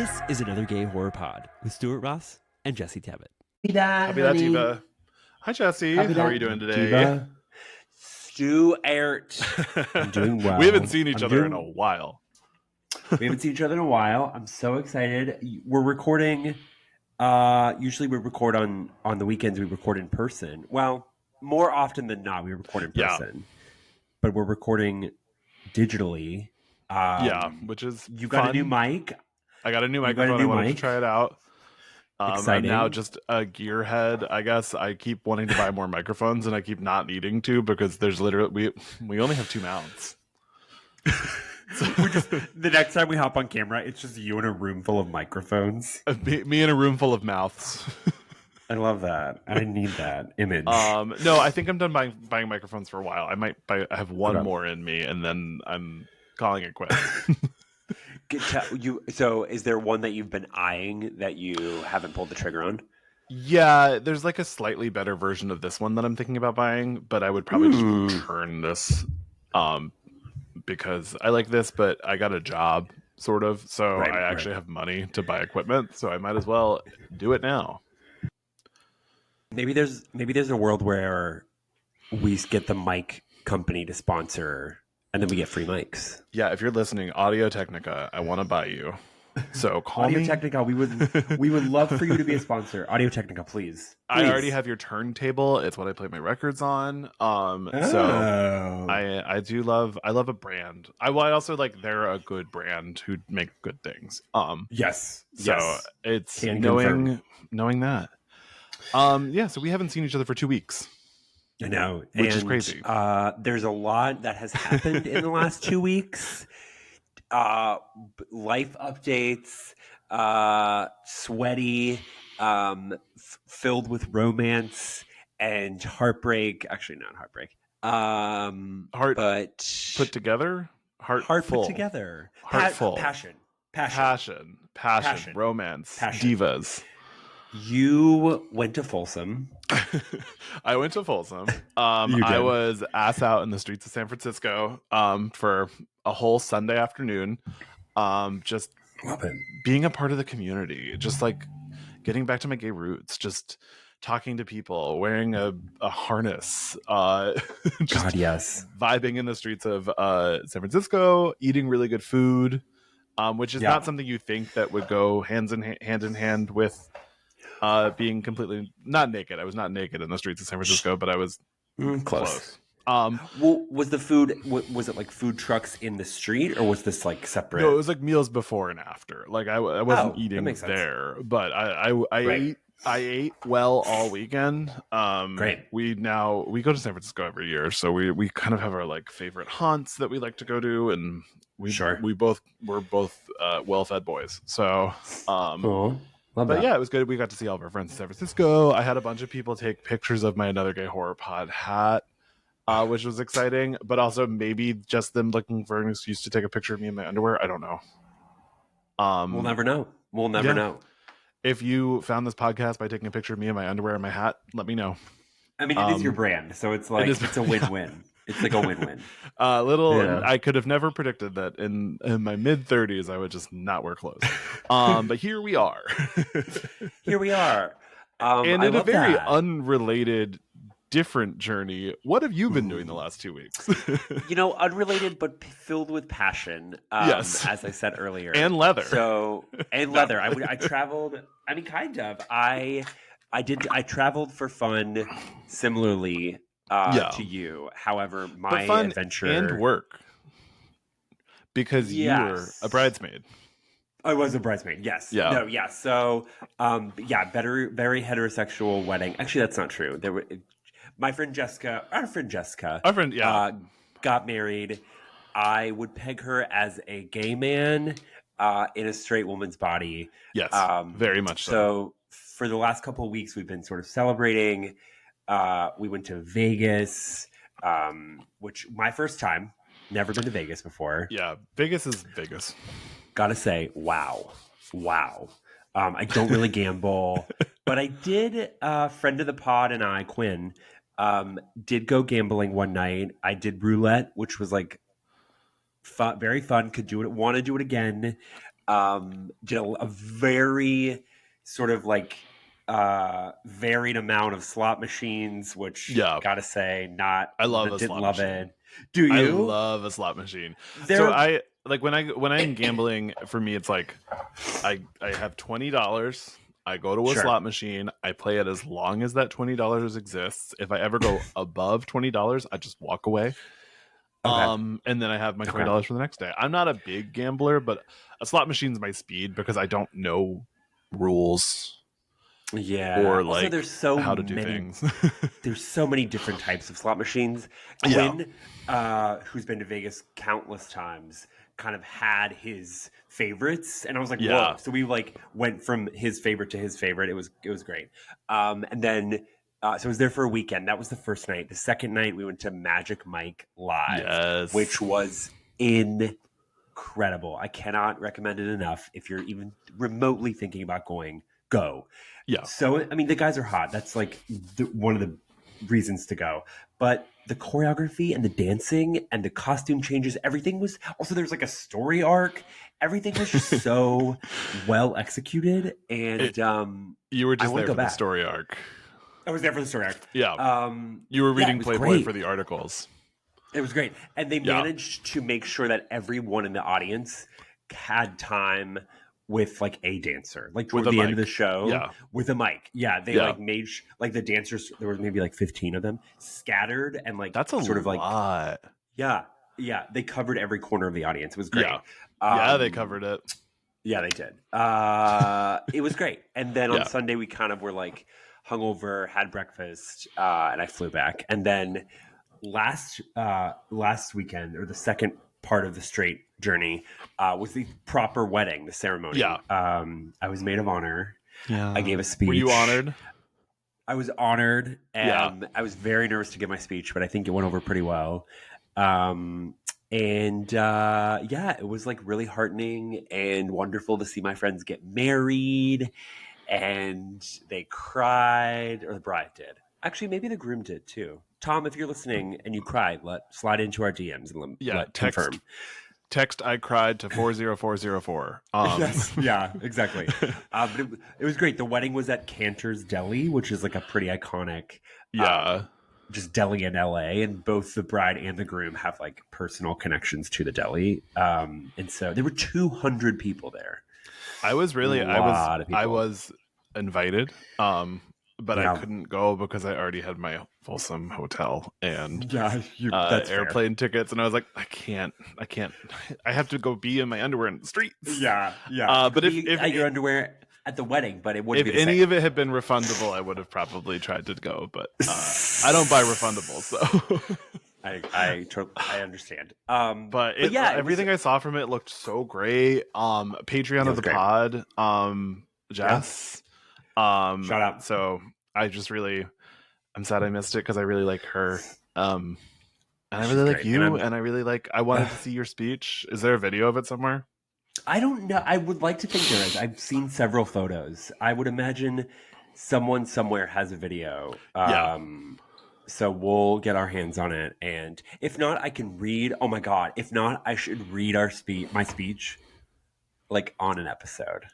This is Another Gay Horror Pod with Stuart Ross and Jesse Tevitt. Happy that, Diva. Hi, Jesse. How are you doing today? Diva. Stuart. I'm doing well. We haven't seen each other in a while. We haven't seen each other in a while. I'm so excited. We're recording. Usually we record on the weekends. We record in person. Well, more often than not, we record in person. Yeah. But we're recording digitally. Which is you got fun. A new mic. I got a new microphone. I wanted to try it out. I'm now just a gearhead. I guess I keep wanting to buy more microphones, and I keep not needing to because there's literally we only have 2 mounts. So the next time we hop on camera, it's just you in a room full of microphones. Me in a room full of mouths. I love that. I need that image. No, I think I'm done buying microphones for a while. I have one more in me, and then I'm calling it quits. So is there one that you've been eyeing that you haven't pulled the trigger on? Yeah, there's like a slightly better version of this one that I'm thinking about buying, but I would probably just return this because I like this, but I got a job, sort of, so I actually have money to buy equipment, so I might as well do it now. Maybe there's a world where we get the mic company to sponsor, and then we get free mics. Yeah, if you're listening, Audio Technica, I want to buy you. So call Audio me. Technica, we would love for you to be a sponsor. Audio Technica, please. I already have your turntable. It's what I play my records on. So I love a brand. I also like they're a good brand who make good things. Yes. So it's knowing that. So we haven't seen each other for 2 weeks. I know, which is crazy. There's a lot that has happened in the last 2 weeks. Life updates, sweaty, filled with romance and heartbreak. Actually, not heartbreak. But put together. Heart put together. Heartful. Passion, romance, divas. You went to Folsom. I went to Folsom. I was ass out in the streets of San Francisco for a whole Sunday afternoon. Just being a part of the community, just like getting back to my gay roots, just talking to people, wearing a harness, vibing in the streets of San Francisco, eating really good food, which is not something you think that would go hand in hand with being completely not naked. I was not naked in the streets of San Francisco, but I was close. Was the food? Was it like food trucks in the street, or was this like separate? No, it was like meals before and after. Like I wasn't eating there, but I ate well all weekend. Great. We go to San Francisco every year, so we kind of have our like favorite haunts that we like to go to, and we're both well-fed boys. So But yeah, it was good. We got to see all of our friends in San Francisco. I had a bunch of people take pictures of my Another Gay Horror Pod hat, which was exciting, but also maybe just them looking for an excuse to take a picture of me in my underwear. I don't know. We'll never know. We'll never know. If you found this podcast by taking a picture of me in my underwear and my hat, let me know. I mean, it is your brand, so it's like it's a win-win. It's like a win-win. I could have never predicted that in my mid-30s I would just not wear clothes. But here we are. Here we are. And in a very unrelated, different journey, what have you been doing the last 2 weeks? Unrelated but filled with passion. Yes, as I said earlier, and leather. Leather. I traveled. I mean, kind of. I traveled for fun, similarly to you. However, my adventure and work, because you were a bridesmaid. I was a bridesmaid. Yes. Yeah. No. Yeah. So, very heterosexual wedding. Actually, that's not true. Our friend Jessica, got married. I would peg her as a gay man in a straight woman's body. Yes, very much so. So for the last couple of weeks, we've been sort of celebrating. We went to Vegas, which my first time. Never been to Vegas before. Yeah, Vegas is Vegas. Gotta say, wow. I don't really gamble, but I did. Friend of the pod and I, Quinn, did go gambling one night. I did roulette, which was like fun, very fun. Could do it. Want to do it again. Did a very sort of like varied amount of slot machines, which gotta say, I love a didn't slot love machine. it. Do you? I love a slot machine. So I like when I'm gambling, for me it's like I have $20. I go to a slot machine. I play it as long as that $20 exists. If I ever go above $20, I just walk away. Okay. And then I have my $20 for the next day. I'm not a big gambler, but a slot machine's my speed because I don't know rules. Yeah. Or like also, there's so how to do things. There's so many different types of slot machines. Quinn, who's been to Vegas countless times, kind of had his favorites, and I was like, whoa. So we like went from his favorite to his favorite. It was great. And then so I was there for a weekend. That was the first night. The second night we went to Magic Mike Live, which was incredible. I cannot recommend it enough. If you're even remotely thinking about going, go. Yeah. So I mean, the guys are hot. That's like one of the reasons to go. But the choreography and the dancing and the costume changes, everything was also, there's like a story arc. Everything was just so well executed. And you were just there for the story arc. I was there for the story arc. Yeah. You were reading Playboy for the articles. It was great. And they managed to make sure that everyone in the audience had time with like a dancer, like toward the end of the show, with a mic. Yeah, they like made like the dancers. There was maybe like 15 of them scattered, and like that's a sort of like lot. Yeah, they covered every corner of the audience. It was great. Yeah, they covered it. Yeah, they did. It was great. And then on Sunday we kind of were like hungover, had breakfast, and I flew back. And then last weekend, or the second part of the straight journey, was the proper wedding, the ceremony. I was maid of honor. I gave a speech. Were you honored? I was honored, and I was very nervous to give my speech, but I think it went over pretty well. It was like really heartening and wonderful to see my friends get married, and they cried, or the bride did. Actually, maybe the groom did too. Tom, if you're listening and you cried, slide into our DMs and confirm. Text I cried to 40404. Yes, yeah, exactly. But it was great. The wedding was at Cantor's Deli, which is like a pretty iconic just deli in LA, and both the bride and the groom have like personal connections to the deli. And so there were 200 people there. I was invited. But I couldn't go because I already had my Folsom hotel and airplane tickets, and I was like, I can't. I have to go be in my underwear in the streets. Yeah. But if your underwear at the wedding, but it wouldn't. If any of it had been refundable, I would have probably tried to go. But I don't buy refundables, so. I understand. Everything I saw from it looked so great. Patreon of the pod, Jess. Shout out. So I'm sad I missed it because I really like her. And I really like you, and I wanted to see your speech. Is there a video of it somewhere? I don't know. I would like to think there is. I've seen several photos. I would imagine someone somewhere has a video. So we'll get our hands on it, and if not, I can read. Oh my god! If not, I should read my speech. Like on an episode.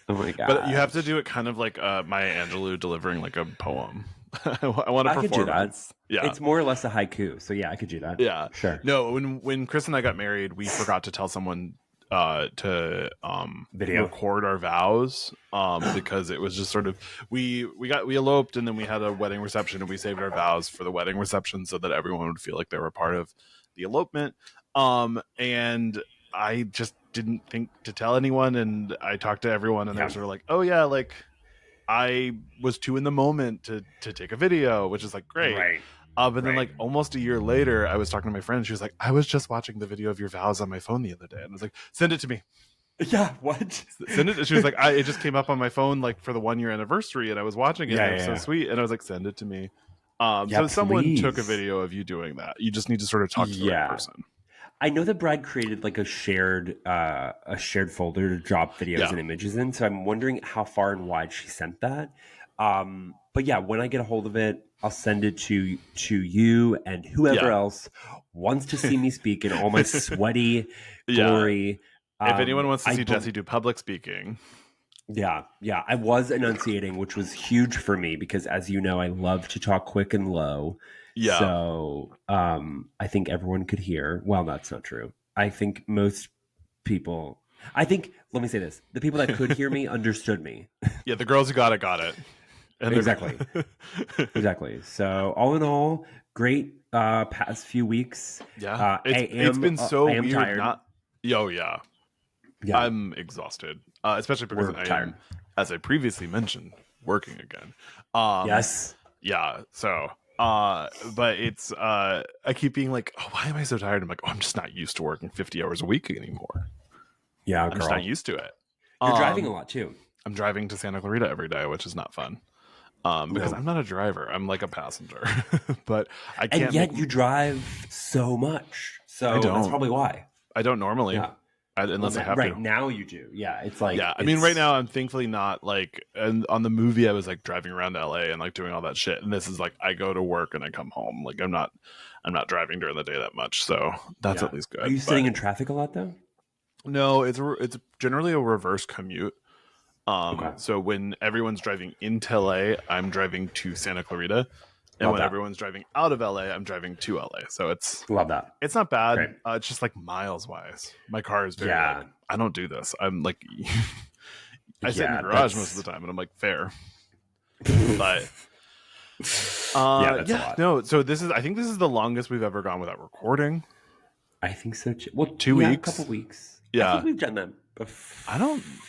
Oh my god! But you have to do it kind of like Maya Angelou delivering like a poem. I want to perform. Could do that. Yeah, it's more or less a haiku. So yeah, I could do that. Yeah, sure. No, when Chris and I got married, we forgot to tell someone to record our vows because it was just sort of we eloped, and then we had a wedding reception, and we saved our vows for the wedding reception so that everyone would feel like they were part of the elopement. And I just didn't think to tell anyone, and I talked to everyone, and they were sort of like, oh yeah, like I was too in the moment to take a video, which is like great. Right. But then like almost a year later, I was talking to my friend, and she was like, I was just watching the video of your vows on my phone the other day, and I was like, send it to me. Yeah, what? Send it. She was like, it just came up on my phone like for the 1 year anniversary, and I was watching it, and it was so sweet, and I was like, send it to me. So someone took a video of you doing that. You just need to sort of talk to the right person. I know the bride created like a shared folder to drop videos and images in. So I'm wondering how far and wide she sent that. But yeah, when I get a hold of it, I'll send it to you and whoever else wants to see me speak in all my sweaty glory. If anyone wants to see Jesse do public speaking. Yeah. I was enunciating, which was huge for me because, as you know, I love to talk quick and low. Yeah. So I think everyone could hear. Well, that's not true. I think most people... let me say this. The people that could hear me understood me. Yeah, the girls who got it. And exactly. Exactly. So all in all, great past few weeks. Yeah. It's been so weird. Tired. Yeah. I'm exhausted. Especially because I am, as I previously mentioned, working again. Yes. Yeah. So but it's I keep being like, oh, why am I so tired? I'm like, oh, I'm just not used to working 50 hours a week anymore. Yeah, I'm just not used to it. You're driving a lot too. I'm driving to Santa Clarita every day, which is not fun. Because I'm not a driver. I'm like a passenger. But I can't. And yet you drive so much. So that's probably why. I don't normally. Yeah. Unless I have to. Right now you do. Yeah. It's like. Yeah. I mean, right now I'm thankfully not like. And on the movie, I was like driving around LA and like doing all that shit. And this is like I go to work and I come home. Like I'm not driving during the day that much. So that's at least good. Are you sitting in traffic a lot though? No, it's generally a reverse commute. So when everyone's driving into LA, I'm driving to Santa Clarita, and when everyone's driving out of LA, I'm driving to LA. So it's it's not bad. Right. It's just like miles wise. My car is very like, I don't do this. I'm like I sit in the garage most of the time, and I'm like fair. But that's a lot. No. So I think this is the longest we've ever gone without recording. I think so too. Well, 2 weeks, a couple weeks. Yeah, I think we've done that.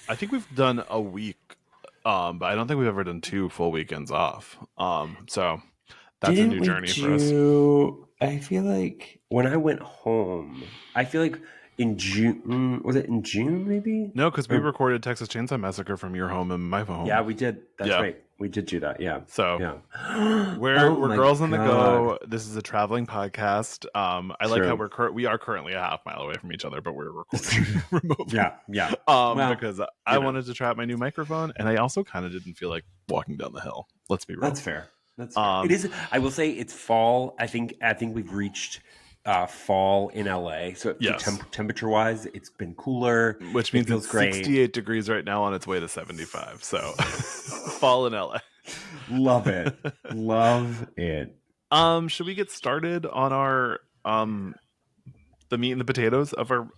I think we've done a week, but I don't think we've ever done 2 full weekends off. So that's a new journey for us. I feel like when I went home, in June, was it in June maybe? No, because we recorded Texas Chainsaw Massacre from your home and my home. Yeah, we did. That's right. We did do that. Yeah. So we're girls on the go. This is a traveling podcast. I like how we are currently a half mile away from each other, but we're recording remotely. Yeah. Because I wanted to try out my new microphone, and I also kind of didn't feel like walking down the hill. Let's be real. That's fair. It is. I will say it's fall. I think we've reached fall in LA. So temperature wise, it's been cooler, which means it's 68 degrees right now on its way to 75. So fall in LA. Love it. Love it. Should we get started on our the meat and the potatoes of our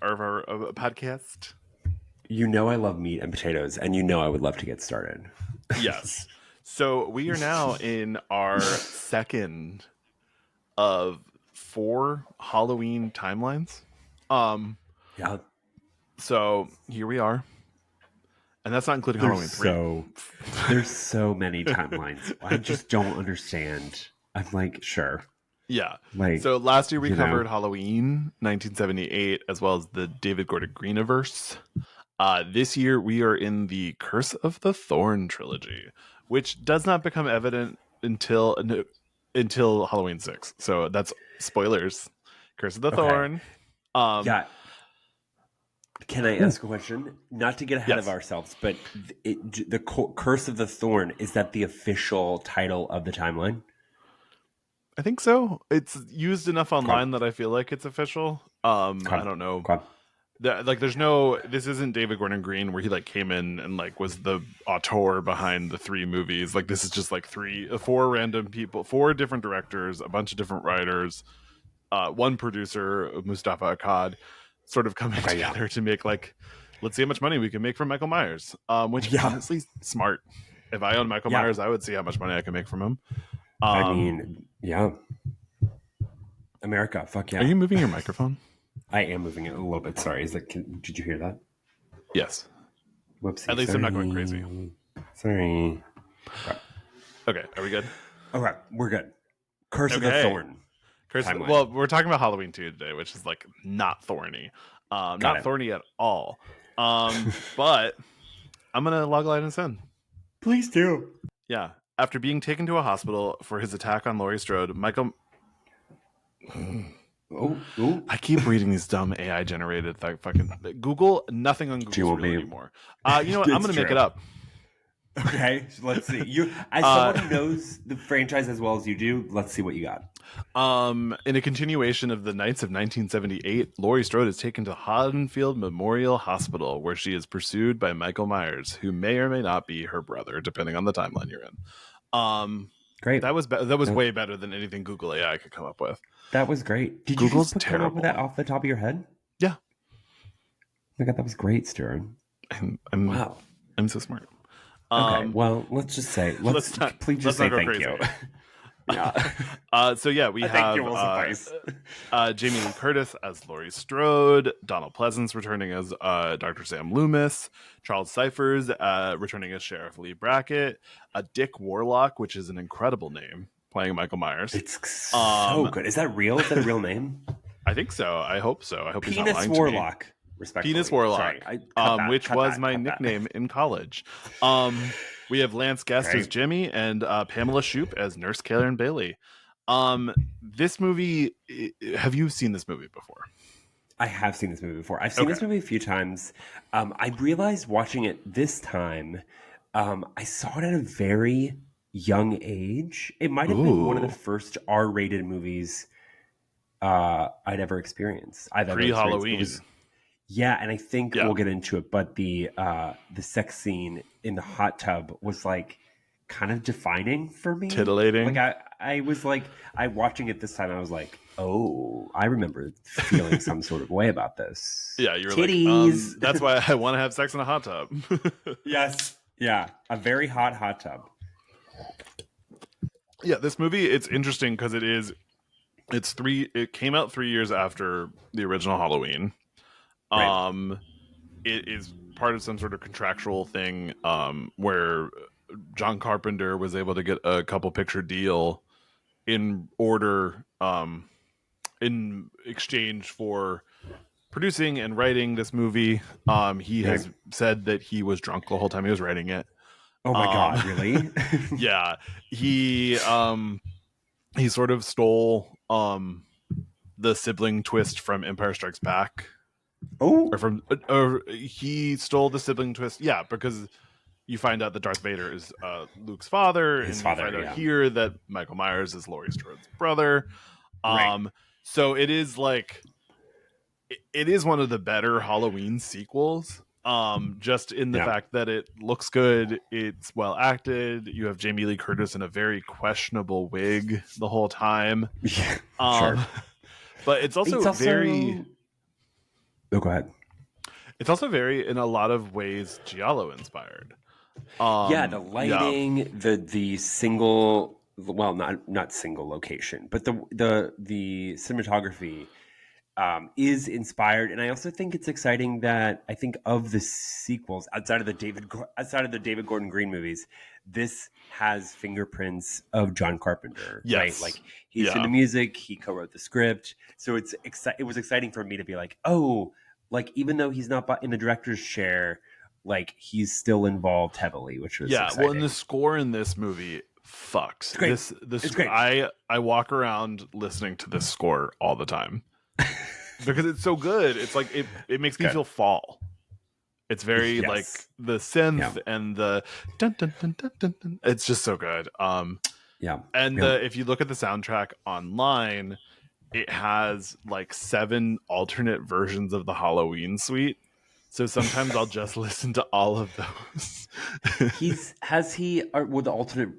podcast? You know I love meat and potatoes, and you know I would love to get started. Yes. So we are now in our second of 4 Halloween timelines. Yeah. So here we are. And that's not including Halloween 3. There's so many timelines. I just don't understand. I'm like, sure. Yeah. So last year we covered Halloween 1978 as well as the David Gordon Greeniverse. This year we are in the Curse of the Thorn trilogy, which does not become evident until Halloween 6. So that's spoilers. Curse of the Thorn. Can I ask a question? Not to get ahead of ourselves, but the Curse of the Thorn, is that the official title of the timeline? I think so. It's used enough online that I feel like it's official. I don't know. This isn't David Gordon Green where he like came in and like was the auteur behind the 3 movies. Like this is just like 4 random people, 4 different directors, a bunch of different writers, 1 producer, Mustafa Akkad, sort of coming together to make like, let's see how much money we can make from Michael Myers. Which honestly smart. If I owned Michael Myers, I would see how much money I can make from him. I mean, America, fuck yeah. Are you moving your microphone? I am moving it a little bit. Sorry. Did you hear that? Yes. Whoopsie. At least I'm not going crazy. Sorry. Okay. Are we good? Okay. We're good. Curse of the Thorn. Well, we're talking about Halloween 2 today, which is like not thorny. Not thorny at all. But I'm going to log line us in. Please do. Yeah. After being taken to a hospital for his attack on Laurie Strode, Michael... I keep reading these dumb AI generated fucking Google. Nothing on Google real anymore. You know what? I'm going to make it up. Okay, let's see. You, as someone who knows the franchise as well as you do, let's see what you got. In a continuation of the nights of 1978, Laurie Strode is taken to Haddonfield Memorial Hospital, where she is pursued by Michael Myers, who may or may not be her brother, depending on the timeline you're in. Great. That was way better than anything Google AI could come up with. That was great. Did Google's you just come up with that off the top of your head? Yeah. Oh my God, that was great, Stuart. Wow. I'm so smart. Okay, well, let's just say, please just say thank you. Yeah. So yeah, we have Jamie Lee Curtis as Laurie Strode, Donald Pleasance returning as Dr. Sam Loomis, Charles Cyphers returning as Sheriff Lee Brackett, Dick Warlock, which is an incredible name, playing Michael Myers. It's so good. Is that real? Is that a real name? I think so. I hope so. I hope he's not lying Warlock. To me. Respectfully. Penis Warlock, which was my nickname in college. We have Lance Guest as Jimmy and Pamela Shoop as Nurse Karen Bailey. This movie, have you seen this movie before? I have seen this movie before. I've seen this movie a few times. I realized watching it this time, I saw it at a very young age. It might have been one of the first R-rated movies I'd ever experienced. Pre-Halloween. Yeah, and I think we'll get into it, but the sex scene in the hot tub was like kind of defining for me. Titillating. Like I was like, watching it this time, I was like, oh, I remember feeling some sort of way about this. Yeah, you're Titties. Like, that's why I want to have sex in a hot tub. Yes. Yeah, a very hot tub. Yeah, this movie, it's interesting because it came out 3 years after the original Halloween. Right. It is part of some sort of contractual thing where John Carpenter was able to get a couple picture deal in order in exchange for producing and writing this movie. He has said that he was drunk the whole time he was writing it. Oh my God, really? Yeah. He sort of stole the sibling twist from Empire Strikes Back. Oh, or he stole the sibling twist. Yeah, because you find out that Darth Vader is Luke's father, and you find out here that Michael Myers is Laurie Strode's brother. So it is like it is one of the better Halloween sequels. Just in the fact that it looks good, it's well acted. You have Jamie Lee Curtis in a very questionable wig the whole time. Yeah, sure. But it's also very. Oh, go ahead. It's also very, in a lot of ways, Giallo inspired. The lighting, the single, well, not single location, but the cinematography is inspired, and I also think it's exciting that I think of the sequels outside of the David Gordon Green movies, this has fingerprints of John Carpenter. Yes. Right? Like he's in the music, he co-wrote the script, so it was exciting for me to be like, oh, like even though he's not in the director's chair, like he's still involved heavily, which was exciting. Well, and the score in this movie fucks. It's great. It's great. I walk around listening to this score all the time. Because it's so good. It's like it makes me feel fall. It's very like the synth and the dun, dun, dun, dun, dun, dun. It's just so good. If you look at the soundtrack online, it has like 7 alternate versions of the Halloween suite. So sometimes I'll just listen to all of those.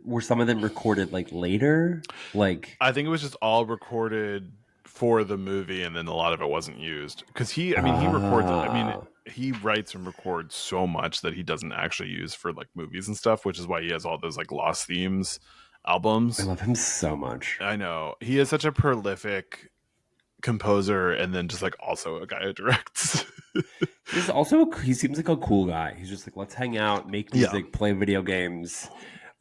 Were some of them recorded like later? Like I think it was just all recorded for the movie, and then a lot of it wasn't used because he records. He writes and records so much that he doesn't actually use for like movies and stuff, which is why he has all those like Lost Themes albums. I love him so much. I know he is such a prolific composer, and then just like also a guy who directs. He seems like a cool guy. He's just like, let's hang out, make music, play video games,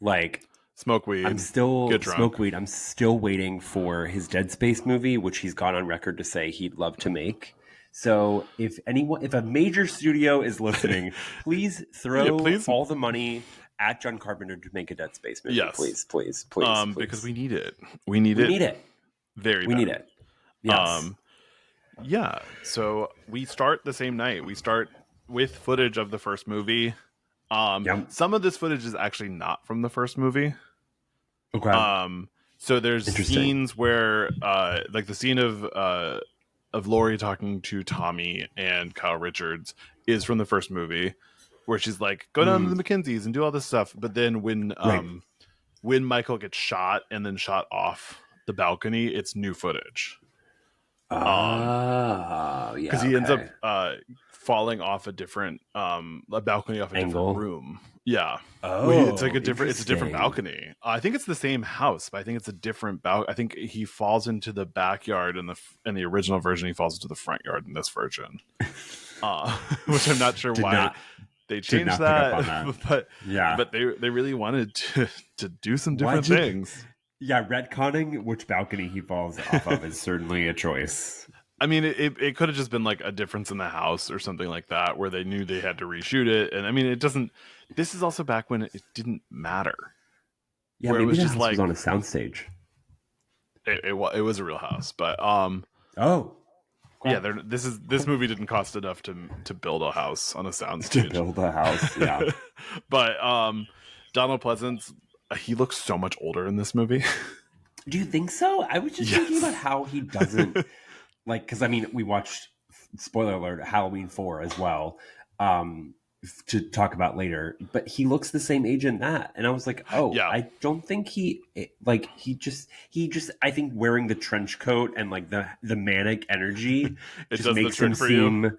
like. Smoke weed. Smoke weed. I'm still waiting for his Dead Space movie, which he's gone on record to say he'd love to make. So if a major studio is listening, please throw all the money at John Carpenter to make a Dead Space movie. Yes. Please. Because we need it. We need it. Very. We need it. Yes. So we start the same night. We start with footage of the first movie. Some of this footage is actually not from the first movie. Okay. So there's scenes where, like the scene of Laurie talking to Tommy and Kyle Richards is from the first movie, where she's like, "Go down to the McKinseys and do all this stuff." But then when Michael gets shot and then shot off the balcony, it's new footage. Yeah, because he ends up falling off a different a balcony off a different room. Yeah. It's like it's a different balcony. I think it's the same house, but I think it's a different I think he falls into the backyard in the original version. He falls into the front yard in this version, which I'm not sure why they changed that. But they really wanted to do some different things. Yeah, retconning which balcony he falls off of is certainly a choice. I mean, it could have just been like a difference in the house or something like that, where they knew they had to reshoot it. And I mean, it doesn't. This is also back when it didn't matter. Yeah, maybe it was just like was on a soundstage. It was a real house, but yeah. This movie didn't cost enough to build a house on a soundstage. To build a house, yeah. But Donald Pleasance, he looks so much older in this movie. Do you think so? I was just thinking about how he doesn't. Like, because I mean, we watched, spoiler alert, Halloween 4 as well, to talk about later. But he looks the same age in that, and I was like, I don't think he just. I think wearing the trench coat and like the manic energy just makes him seem.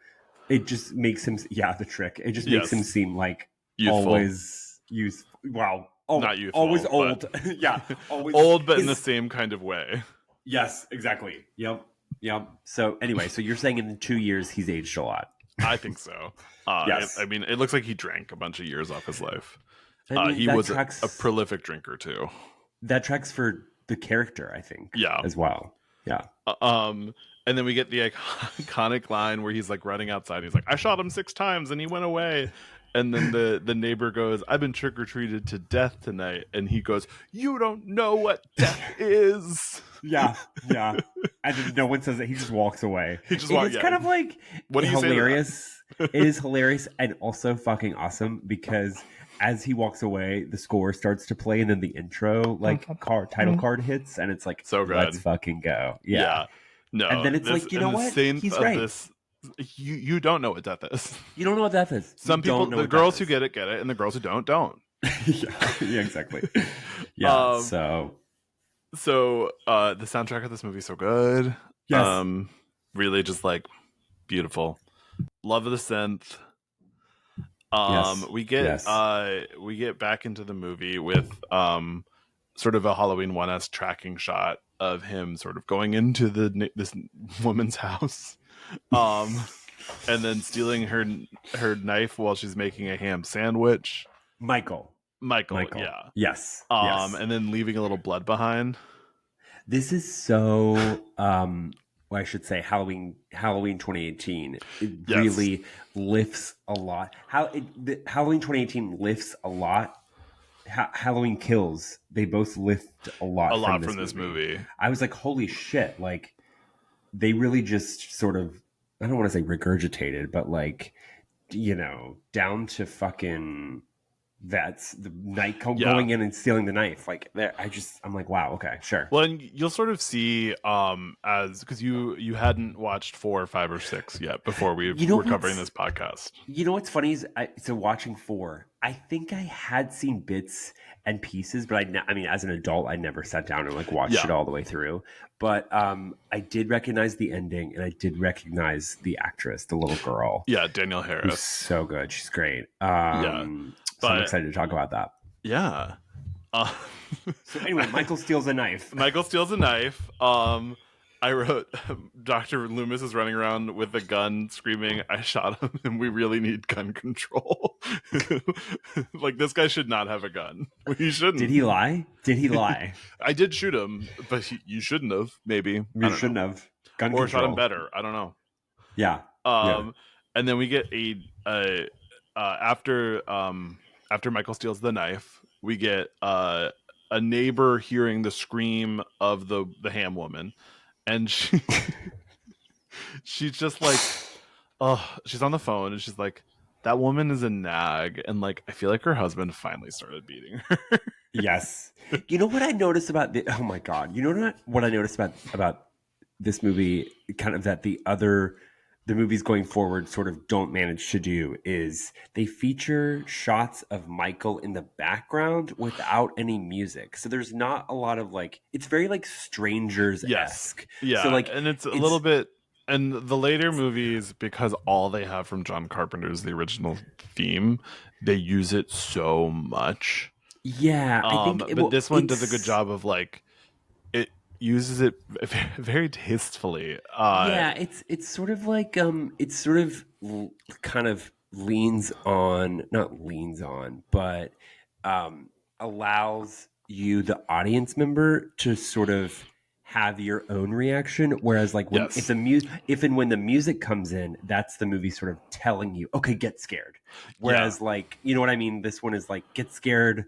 It just makes him, the trick. It just makes him seem like youthful. Always youthful. Wow, not youthful, always old. Yeah, always old, but in the same kind of way. Yes, exactly. Yep. Yeah. So anyway, so you're saying in 2 years he's aged a lot? I think so. Yes. I mean, it looks like he drank a bunch of years off his life. I mean, he was a prolific drinker too. That tracks for the character, I think. Yeah. As well. Yeah. And then we get the iconic line where he's like running outside. He's like, "I shot him 6 times and he went away." And then the neighbor goes, "I've been trick-or-treated to death tonight." And he goes, "You don't know what death is." Yeah. And then no one says it. He just walks away. He just walks. It's kind of like hilarious. It is hilarious and also fucking awesome because as he walks away, the score starts to play and then the intro title card hits and it's like, so good. Let's fucking go. Yeah. No. And then it's like, you know what? He's right. You don't know what death is. You don't know what death is. Some people, the girls who get it, and the girls who don't. Yeah, exactly. Yeah. So the soundtrack of this movie is so good. Yes. Really just like beautiful. Love of the synth. We get back into the movie with sort of a Halloween 1S tracking shot of him sort of going into this woman's house. And then stealing her knife while she's making a ham sandwich. Michael. Yeah. Yes. And then leaving a little blood behind. This is so I should say Halloween 2018. It really lifts a lot. Halloween 2018 lifts a lot. Halloween Kills, they both lift a lot from this movie. I was like, holy shit, like they really just sort of, I don't want to say regurgitated, but like, you know, down to fucking that's the night going in and stealing the knife. Like I'm like, wow, okay, sure. Well, and you'll sort of see as because you hadn't watched 4 or 5 or 6 yet before we're covering this podcast. You know what's funny is so watching 4, I think I had seen bits and pieces, but I mean, as an adult, I never sat down and like watched it all the way through. But I did recognize the ending, and I did recognize the actress, the little girl. Yeah, Danielle Harris. Who's so good. She's great. So I'm excited to talk about that. Yeah. So anyway, Michael steals a knife. I wrote, Dr. Loomis is running around with a gun screaming, "I shot him and we really need gun control." Like, this guy should not have a gun. He shouldn't. Did he lie? I did shoot him, but you shouldn't have, maybe. You shouldn't have. Gun or control. Shot him better. I don't know. Yeah. And then we get after Michael steals the knife, we get a neighbor hearing the scream of the ham woman. And she's just like, she's on the phone and she's like, "That woman is a nag." And like, I feel like her husband finally started beating her. Yes. You know what I noticed about oh my God. You know what I noticed about this movie, kind of that the movies going forward sort of don't manage to do, is they feature shots of Michael in the background without any music. So there's not a lot of like, it's very like Yes. Strangers-esque. So Yeah. like And it's a little bit, and the later movies, because all they have from John Carpenter is the original theme, they use it so much. yeah, I think But this one does a good it's job of like, it uses it very tastefully. yeah, it's sort of like it's sort of kind of leans on, not leans on, but um allows you, the audience member, to sort of have your own reaction, whereas like when Yes. if and when the music comes in, that's the movie sort of telling you, okay, get scared. Yeah. Whereas like, you know what I mean, this one is like, get scared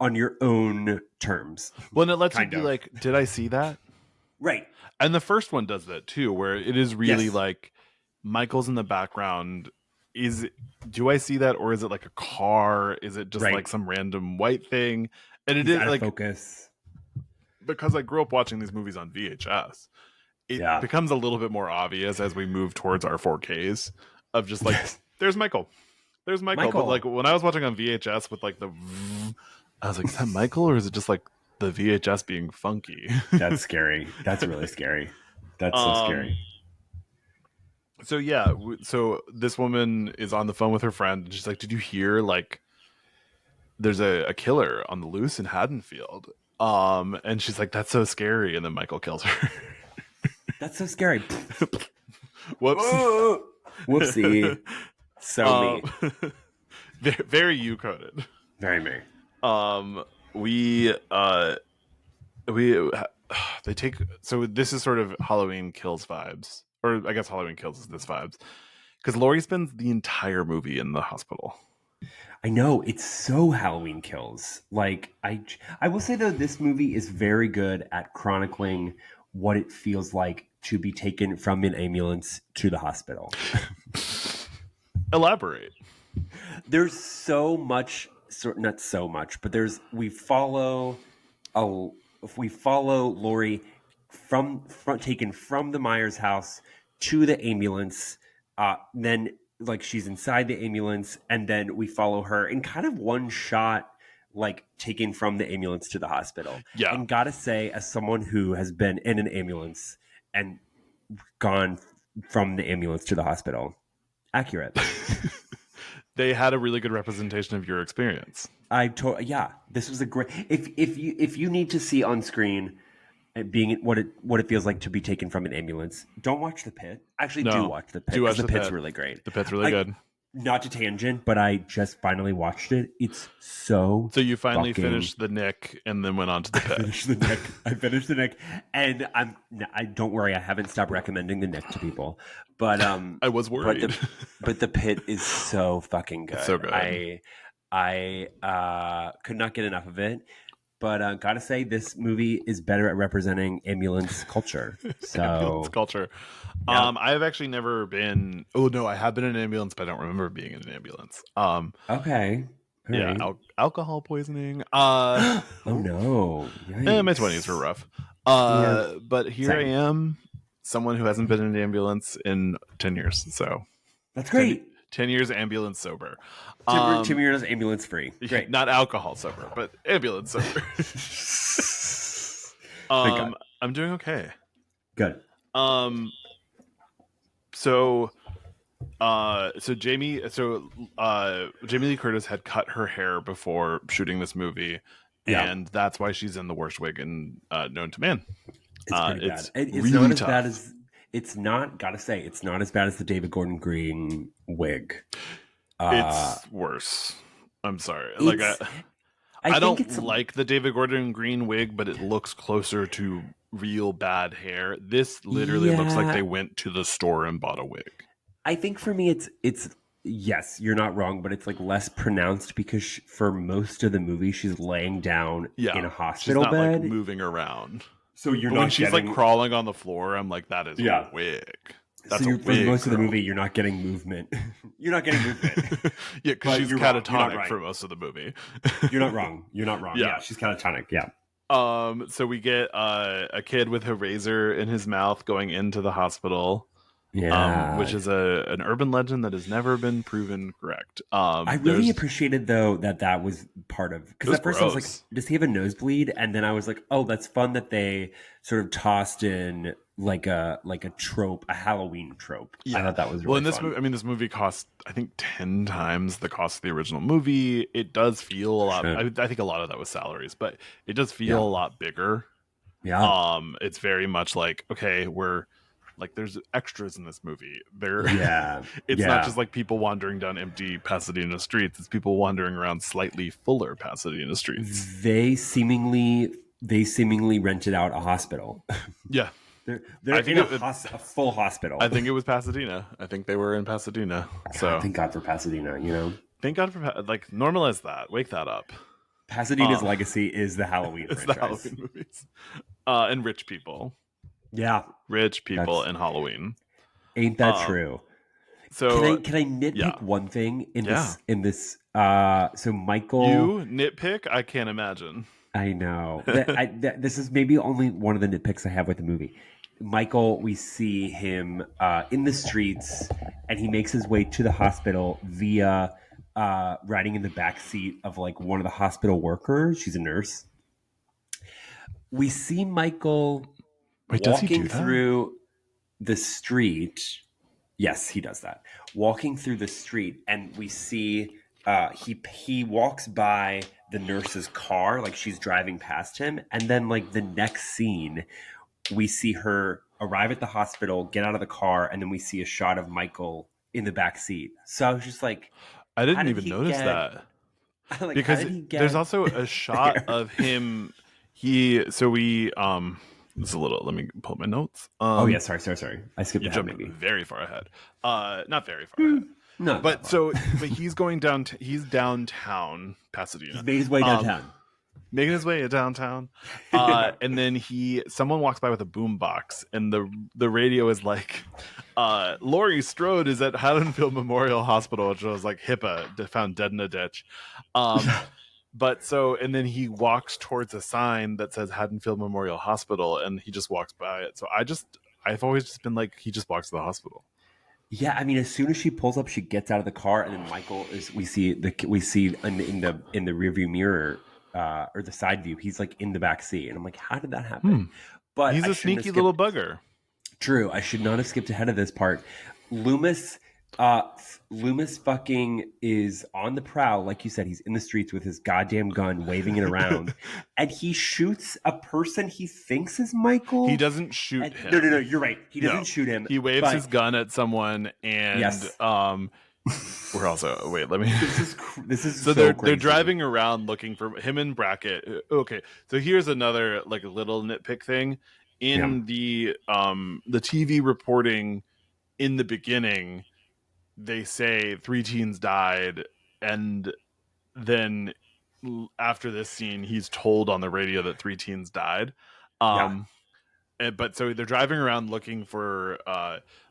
on your own terms. Well, and it lets you Kind be of. like, did I see that? Right. And the first one does that too, where it is really Yes. like Michael's in the background. Do I see that, or is it like a car? Is it just Right. like some random white thing? And it He's is out of like, focus. because I grew up watching these movies on VHS, it Yeah. becomes a little bit more obvious as we move towards our 4Ks of just like, there's Michael. There's Michael. But like when I was watching on VHS with like I was like, is that Michael, or is it just like the VHS being funky? That's scary. That's really scary. That's so scary. So yeah, so this woman is on the phone with her friend, and she's like, "Did you hear like there's a killer on the loose in Haddonfield?" And she's like, "That's so scary." And then Michael kills her. That's so scary. Whoops. Whoa. Whoopsie. So me. Very you coded. Very me. We they take, so this is sort of Halloween Kills vibes, or I guess Halloween Kills is this vibes, because Laurie spends the entire movie in the hospital. I know, it's so Halloween Kills. Like I will say though, this movie is very good at chronicling what it feels like to be taken from an ambulance to the hospital. Elaborate. There's so much, not so much, but we follow Lori from taken from the Myers house to the ambulance. Then like she's inside the ambulance, and then we follow her in kind of one shot, like taken from the ambulance to the hospital. Yeah. And gotta say, as someone who has been in an ambulance and gone from the ambulance to the hospital, accurate. They had a really good representation of your experience. Yeah, this was a great. If you need to see on screen being what it feels like to be taken from an ambulance, don't watch The Pit. Actually, do watch The Pit. The Pit's really great. The Pit's really good. Not to tangent, but I just finally watched it. It's so. So you finally finished the Nick and then went on to The Pit. I finished the Nick, and I don't worry. I haven't stopped recommending the Nick to people, but I was worried. But the Pit is so fucking good. It's so good. I could not get enough of it. But gotta say, this movie is better at representing ambulance culture. So ambulance culture. Yeah. I have actually never been. Oh no, I have been in an ambulance, but I don't remember being in an ambulance. Okay. All yeah, right. Alcohol poisoning. Oh no. My 20s were rough. But here I am, someone who hasn't been in an ambulance in 10 years. So that's great. 10 years ambulance sober. 10 years ambulance free. Great. Not alcohol sober, but ambulance sober. I'm doing okay. Good. So Jamie Lee Curtis had cut her hair before shooting this movie, and that's why she's in the worst wig in known to man. It's pretty bad. It's really not as tough. bad as. It's not. Gotta say, it's not as bad as the David Gordon Green wig. It's worse. I'm sorry. Like I don't like the David Gordon Green wig, but it looks closer to real bad hair. This literally looks like they went to the store and bought a wig. I think for me, it's yes, you're not wrong, but it's like less pronounced because for most of the movie, she's laying down in a hospital she's not bed, like moving around. So you're but not when she's like crawling on the floor, I'm like, that is a wig. That's So for most of the girl. movie, you're not getting movement. You're not getting movement. Yeah, because she's catatonic right. for most of the movie. You're not wrong. You're not wrong. Yeah, she's catatonic. Yeah. So we get a kid with a razor in his mouth going into the hospital. Yeah. Which is an urban legend that has never been proven correct. I really appreciated though that was part of, because at first I was like, does he have a nosebleed? And then I was like, oh, that's fun that they sort of tossed in like a trope, a Halloween trope. Yeah. I thought that was really in this fun. movie, I mean, this movie cost I think 10 times the cost of the original movie. It does feel a lot. I think a lot of that was salaries, but it does feel a lot bigger. Yeah. It's very much like, okay, we're like, there's extras in this movie. It's not just like people wandering down empty Pasadena streets. It's people wandering around slightly fuller Pasadena streets. They seemingly rented out a hospital. Yeah. They're in a full hospital. I think it was Pasadena. I think they were in Pasadena. God, so thank God for Pasadena, you know? Thank God for, like, normalize that. Wake that up. Pasadena's legacy is the Halloween franchise. The Halloween movies. And rich people. Yeah. Rich people and Halloween. Ain't that true? So can I nitpick one thing in this? So Michael, you nitpick? I can't imagine. I know. This is maybe only one of the nitpicks I have with the movie. Michael, we see him in the streets, and he makes his way to the hospital via riding in the back seat of like one of the hospital workers. She's a nurse. We see Michael walking through the street. Yes, he does that. Walking through the street, and we see he walks by the nurse's car, like she's driving past him, and then like the next scene, we see her arrive at the hospital, get out of the car, and then we see a shot of Michael in the back seat. So I was just like, I didn't even notice that. Like, because there's also a shot of him. This is a little. Let me pull up my notes. Oh yeah, sorry. I skipped ahead. Maybe very far ahead. Not very far ahead. No, but he's going down. He's downtown Pasadena. He's made his way downtown. Making his way downtown, and then someone walks by with a boombox, and the radio is like, Laurie Strode is at Haddonfield Memorial Hospital, which was like HIPAA, found dead in a ditch. And then he walks towards a sign that says Haddonfield Memorial Hospital, and he just walks by it. So I've always just been like, he just walks to the hospital. Yeah, I mean, as soon as she pulls up, she gets out of the car, and then Michael we see in the rearview mirror or the side view, he's like in the back seat, and I'm like, how did that happen? But he's a sneaky little bugger. True, I should not have skipped ahead of this part. Loomis fucking is on the prowl, like you said. He's in the streets with his goddamn gun, waving it around, and he shoots a person he thinks is Michael. He doesn't shoot him. No, you're right. He doesn't shoot him. He waves his gun at someone, and we're also let me. This is so they're driving around looking for him in Brackett. Okay, so here's another like a little nitpick thing in the TV reporting in the beginning. They say 3 teens died, and then after this scene, he's told on the radio that 3 teens died. But so they're driving around looking for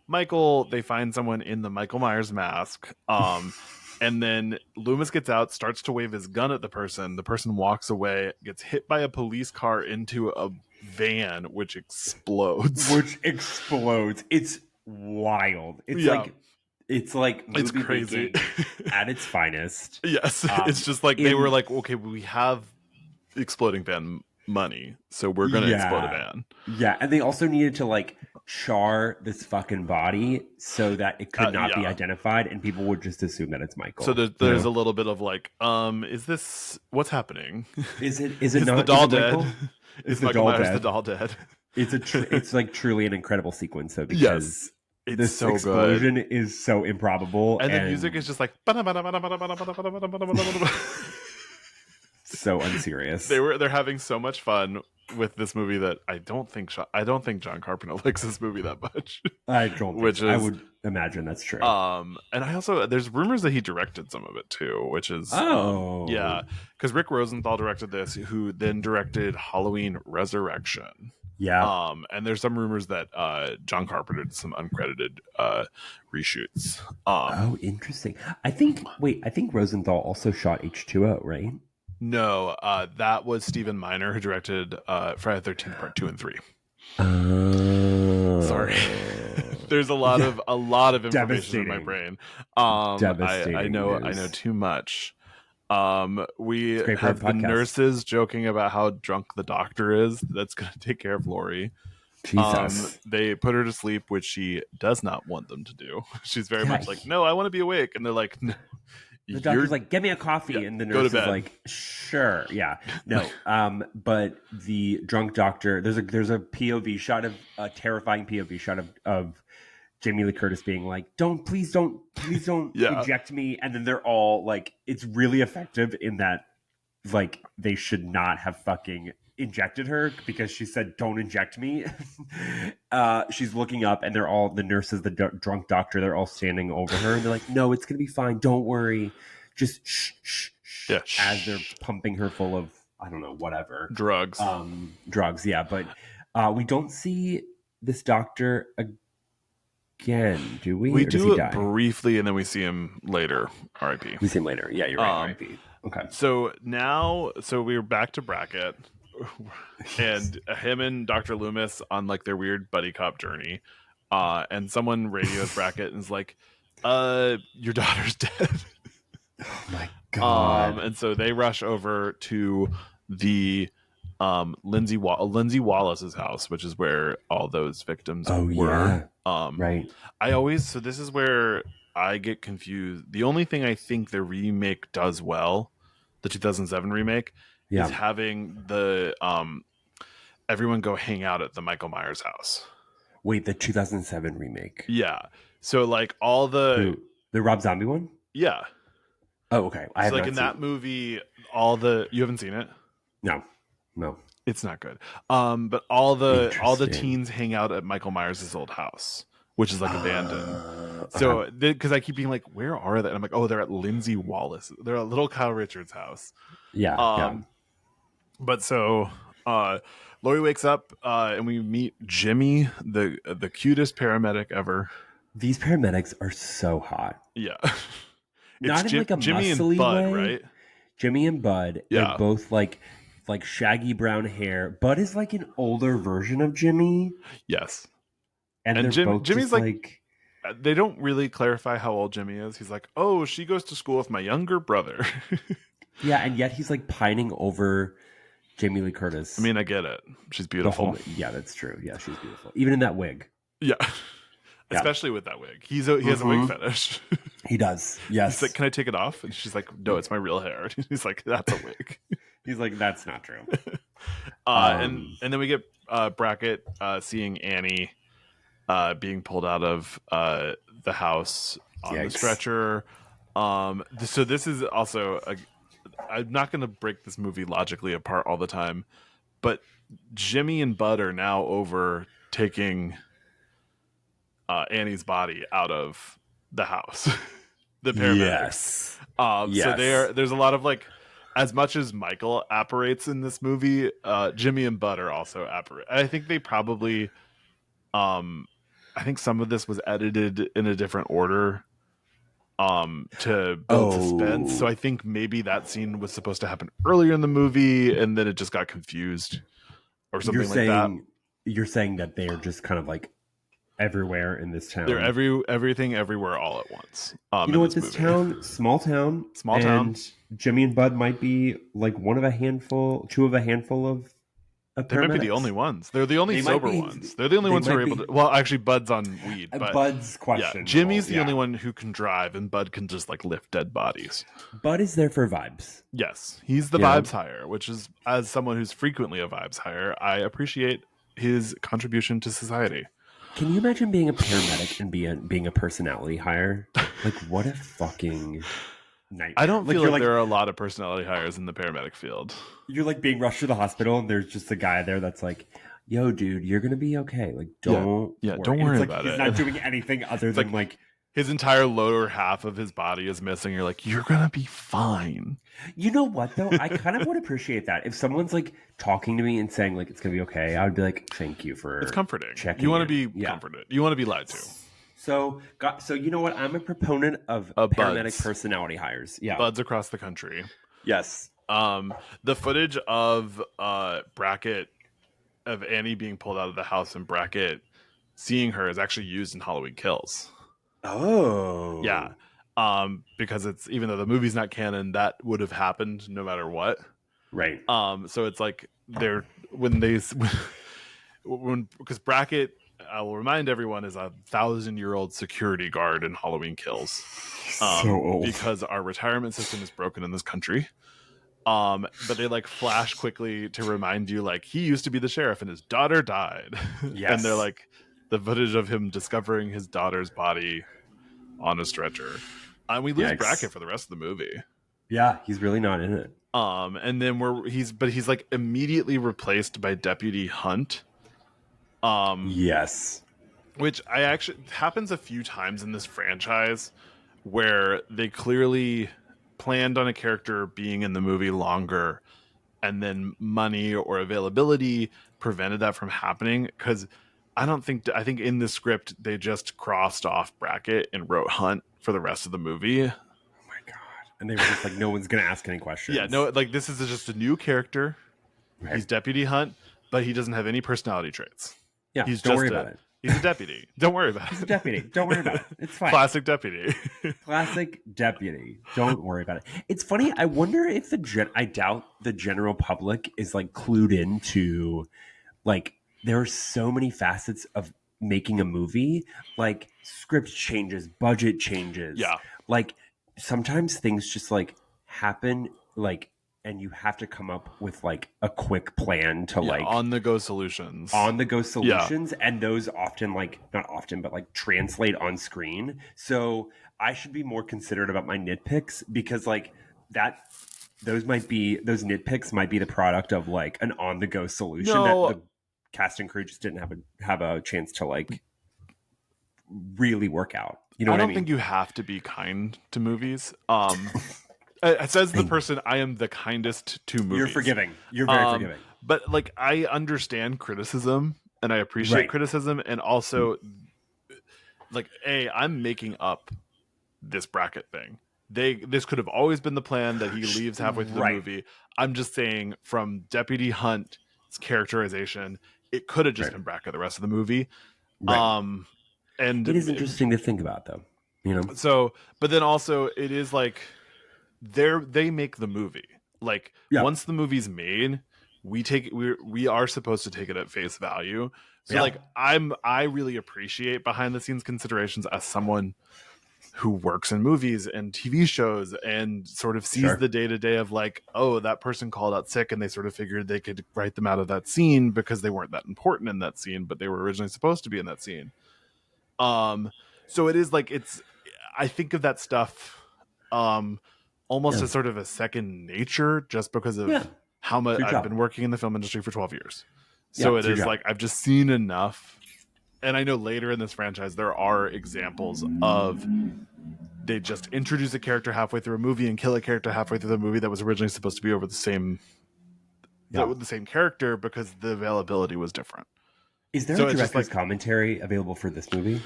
Michael. They find someone in the Michael Myers mask. And then Loomis gets out, starts to wave his gun at the person. The person walks away, gets hit by a police car into a van, which explodes. It's wild. It's crazy at its finest. Yes. It's just like they were like, okay, we have exploding van money, so we're going to explode a van. Yeah. And they also needed to like char this fucking body so that it could not be identified, and people would just assume that it's Michael. So there's a little bit of like, is this what's happening? Is it not the doll dead? Is Michael Myers the doll dead? It's like truly an incredible sequence though, because this so explosion good. Is so improbable, and the music is just like so unserious. They're having so much fun with this movie that I don't think John Carpenter likes this movie that much. I don't. I would imagine that's true. And I also there's rumors that he directed some of it too, which is because Rick Rosenthal directed this, who then directed Halloween Resurrection. Yeah. And there's some rumors that John Carpenter did some uncredited reshoots. Oh, interesting. I think Rosenthal also shot H2O, right? No, that was Stephen Miner who directed Friday the 13th Part 2 and 3. Sorry. There's a lot of information in my brain. I know too much. We have the nurses joking about how drunk the doctor is that's going to take care of Lori. Jesus. They put her to sleep, which she does not want them to do. She's very much like, no, I want to be awake. And they're like, no. The doctor's like, get me a coffee. And the nurse is like, sure. Yeah. No. But the drunk doctor, there's a POV shot of a terrifying POV shot of Jamie Lee Curtis being like, please don't inject me. And then they're all like, it's really effective in that, like, they should not have fucking injected her because she said, don't inject me. She's looking up and they're all, the nurses, the drunk doctor, they're all standing over her and they're like, no, it's going to be fine. Don't worry. Just shh. Yeah, as they're pumping her full of, I don't know, whatever. Drugs. Drugs, yeah. But we don't see this doctor again, do we? We do it briefly and then we see him later. R.I.P. We see him later. Yeah, you're right. R.I.P. Okay. So we're back to Brackett. And him and Dr. Loomis on like their weird buddy cop journey, and someone radios Brackett and is like, your daughter's dead. Oh my god. And so they rush over to the Lindsay Wallace's house, which is where all those victims were. Right. So this is where I get confused. The only thing I think the remake does well, the 2007 remake, is having the everyone go hang out at the Michael Myers house. Wait, the 2007 remake? Yeah. So like all the Rob Zombie one? Yeah. Oh, okay. I have like in that movie, you haven't seen it? No. It's not good. But all the teens hang out at Michael Myers' old house, which is like abandoned. So because I keep being like, where are they? And I'm like, oh, they're at Lindsay Wallace. They're at little Kyle Richards' house. Yeah. But so Lori wakes up and we meet Jimmy, the cutest paramedic ever. These paramedics are so hot. Yeah. Not in like a Jimmy and muscly Bud, way. right? Jimmy and Bud. Yeah. They're both like shaggy brown hair. Bud is like an older version of Jimmy. Yes. And Jimmy's like they don't really clarify how old Jimmy is. He's like, oh, she goes to school with my younger brother. Yeah, and yet he's like pining over Jamie Lee Curtis. I mean, I get it. She's beautiful. Yeah, that's true. Yeah, she's beautiful. Even in that wig. Yeah. Especially with that wig. He has a wig fetish. He does. Yes. He's like, can I take it off? And she's like, no, it's my real hair. He's like, that's a wig. He's like, that's not true. And then we get Brackett seeing Annie being pulled out of the house on the stretcher. So this is also I'm not going to break this movie logically apart all the time, but Jimmy and Bud are now over taking Annie's body out of the house. The paramedics. So there's a lot of like, as much as Michael apparates in this movie, Jimmy and Bud are also apparate. I think they probably, I think some of this was edited in a different order to build suspense. So I think maybe that scene was supposed to happen earlier in the movie and then it just got confused or something that. You're saying that they are just kind of like everywhere in this town. They're everything everywhere all at once. You know what? This town, small town. Jimmy and Bud might be like two of a handful of they might be the only ones. They're the only sober ones. They're the only ones who are able to. Well, actually, Bud's on weed. But Bud's question. Yeah, Jimmy's the only one who can drive, and Bud can just like lift dead bodies. Bud is there for vibes. Yes, he's the vibes hire, which is, as someone who's frequently a vibes hire, I appreciate his contribution to society. Can you imagine being a paramedic and being a personality hire? Like, what a fucking nightmare. I don't feel like there are a lot of personality hires in the paramedic field. You're like being rushed to the hospital and there's just a guy there that's like, yo, dude, you're going to be okay. Like, don't worry like, about he's it. not doing anything other than like his entire lower half of his body is missing. You're like, you're gonna be fine. You know what though? I kind of would appreciate that if someone's like talking to me and saying like it's gonna be okay. I would be like, thank you for. It's comforting. Checking. You want to be comforted. You want to be lied to. So you know what? I'm a proponent of paramedic personality hires. Yeah, buds across the country. Yes. The footage of Brackett, of Annie being pulled out of the house and Brackett seeing her is actually used in Halloween Kills. Oh. Yeah. Because it's, even though the movie's not canon, that would have happened no matter what. Right. So it's like because Brackett, I will remind everyone, is a 1,000-year-old security guard in Halloween Kills. So old. Because our retirement system is broken in this country. But they like flash quickly to remind you, like, he used to be the sheriff and his daughter died. Yes. And they're like the footage of him discovering his daughter's body on a stretcher. And we lose Brackett for the rest of the movie. Yeah, he's really not in it. And then he's like immediately replaced by Deputy Hunt. Yes. Which happens a few times in this franchise where they clearly planned on a character being in the movie longer, and then money or availability prevented that from happening. Because I think in the script they just crossed off Brackett and wrote Hunt for the rest of the movie. Oh my god! And they were just like, no one's gonna ask any questions. Yeah, no, like this is just a new character. Right. He's Deputy Hunt, but he doesn't have any personality traits. Yeah, don't worry about it. He's a deputy. Don't worry about it. He's a deputy. Don't worry about it. It's fine. Classic deputy. Classic deputy. Don't worry about it. It's funny. I wonder if I doubt the general public is like clued into, like, there are so many facets of making a movie, like script changes, budget changes. Yeah. Like sometimes things just like happen, like, and you have to come up with like a quick plan to like on-the-go solutions. Yeah. And those often, like, not often, but like translate on screen. So I should be more considerate about my nitpicks, because like those nitpicks might be the product of like an on-the-go solution that the cast and crew just didn't have a chance to like really work out. You know what I mean? I don't think you have to be kind to movies. It says the person, I am the kindest to movies. You're forgiving. You're very forgiving. But like, I understand criticism and I appreciate criticism, and also like, I'm making up this Brackett thing. This could have always been the plan that he leaves halfway through the movie. I'm just saying, from Deputy Hunt's characterization, it could have just been Brackett the rest of the movie. Right. And it is interesting to think about, though. You know. So, but then also it is like, they make the movie. Like, once the movie's made, we are supposed to take it at face value. So like, I really appreciate behind the scenes considerations as someone who works in movies and TV shows and sort of sees the day-to-day of like, oh, that person called out sick and they sort of figured they could write them out of that scene because they weren't that important in that scene, but they were originally supposed to be in that scene. So it is like, I think of that stuff almost as sort of a second nature, just because of how much I've been working in the film industry for 12 years. So it is like, I've just seen enough. And I know later in this franchise, there are examples of they just introduce a character halfway through a movie and kill a character halfway through the movie that was originally supposed to be over the same character because the availability was different. Is there a director's commentary available for this movie?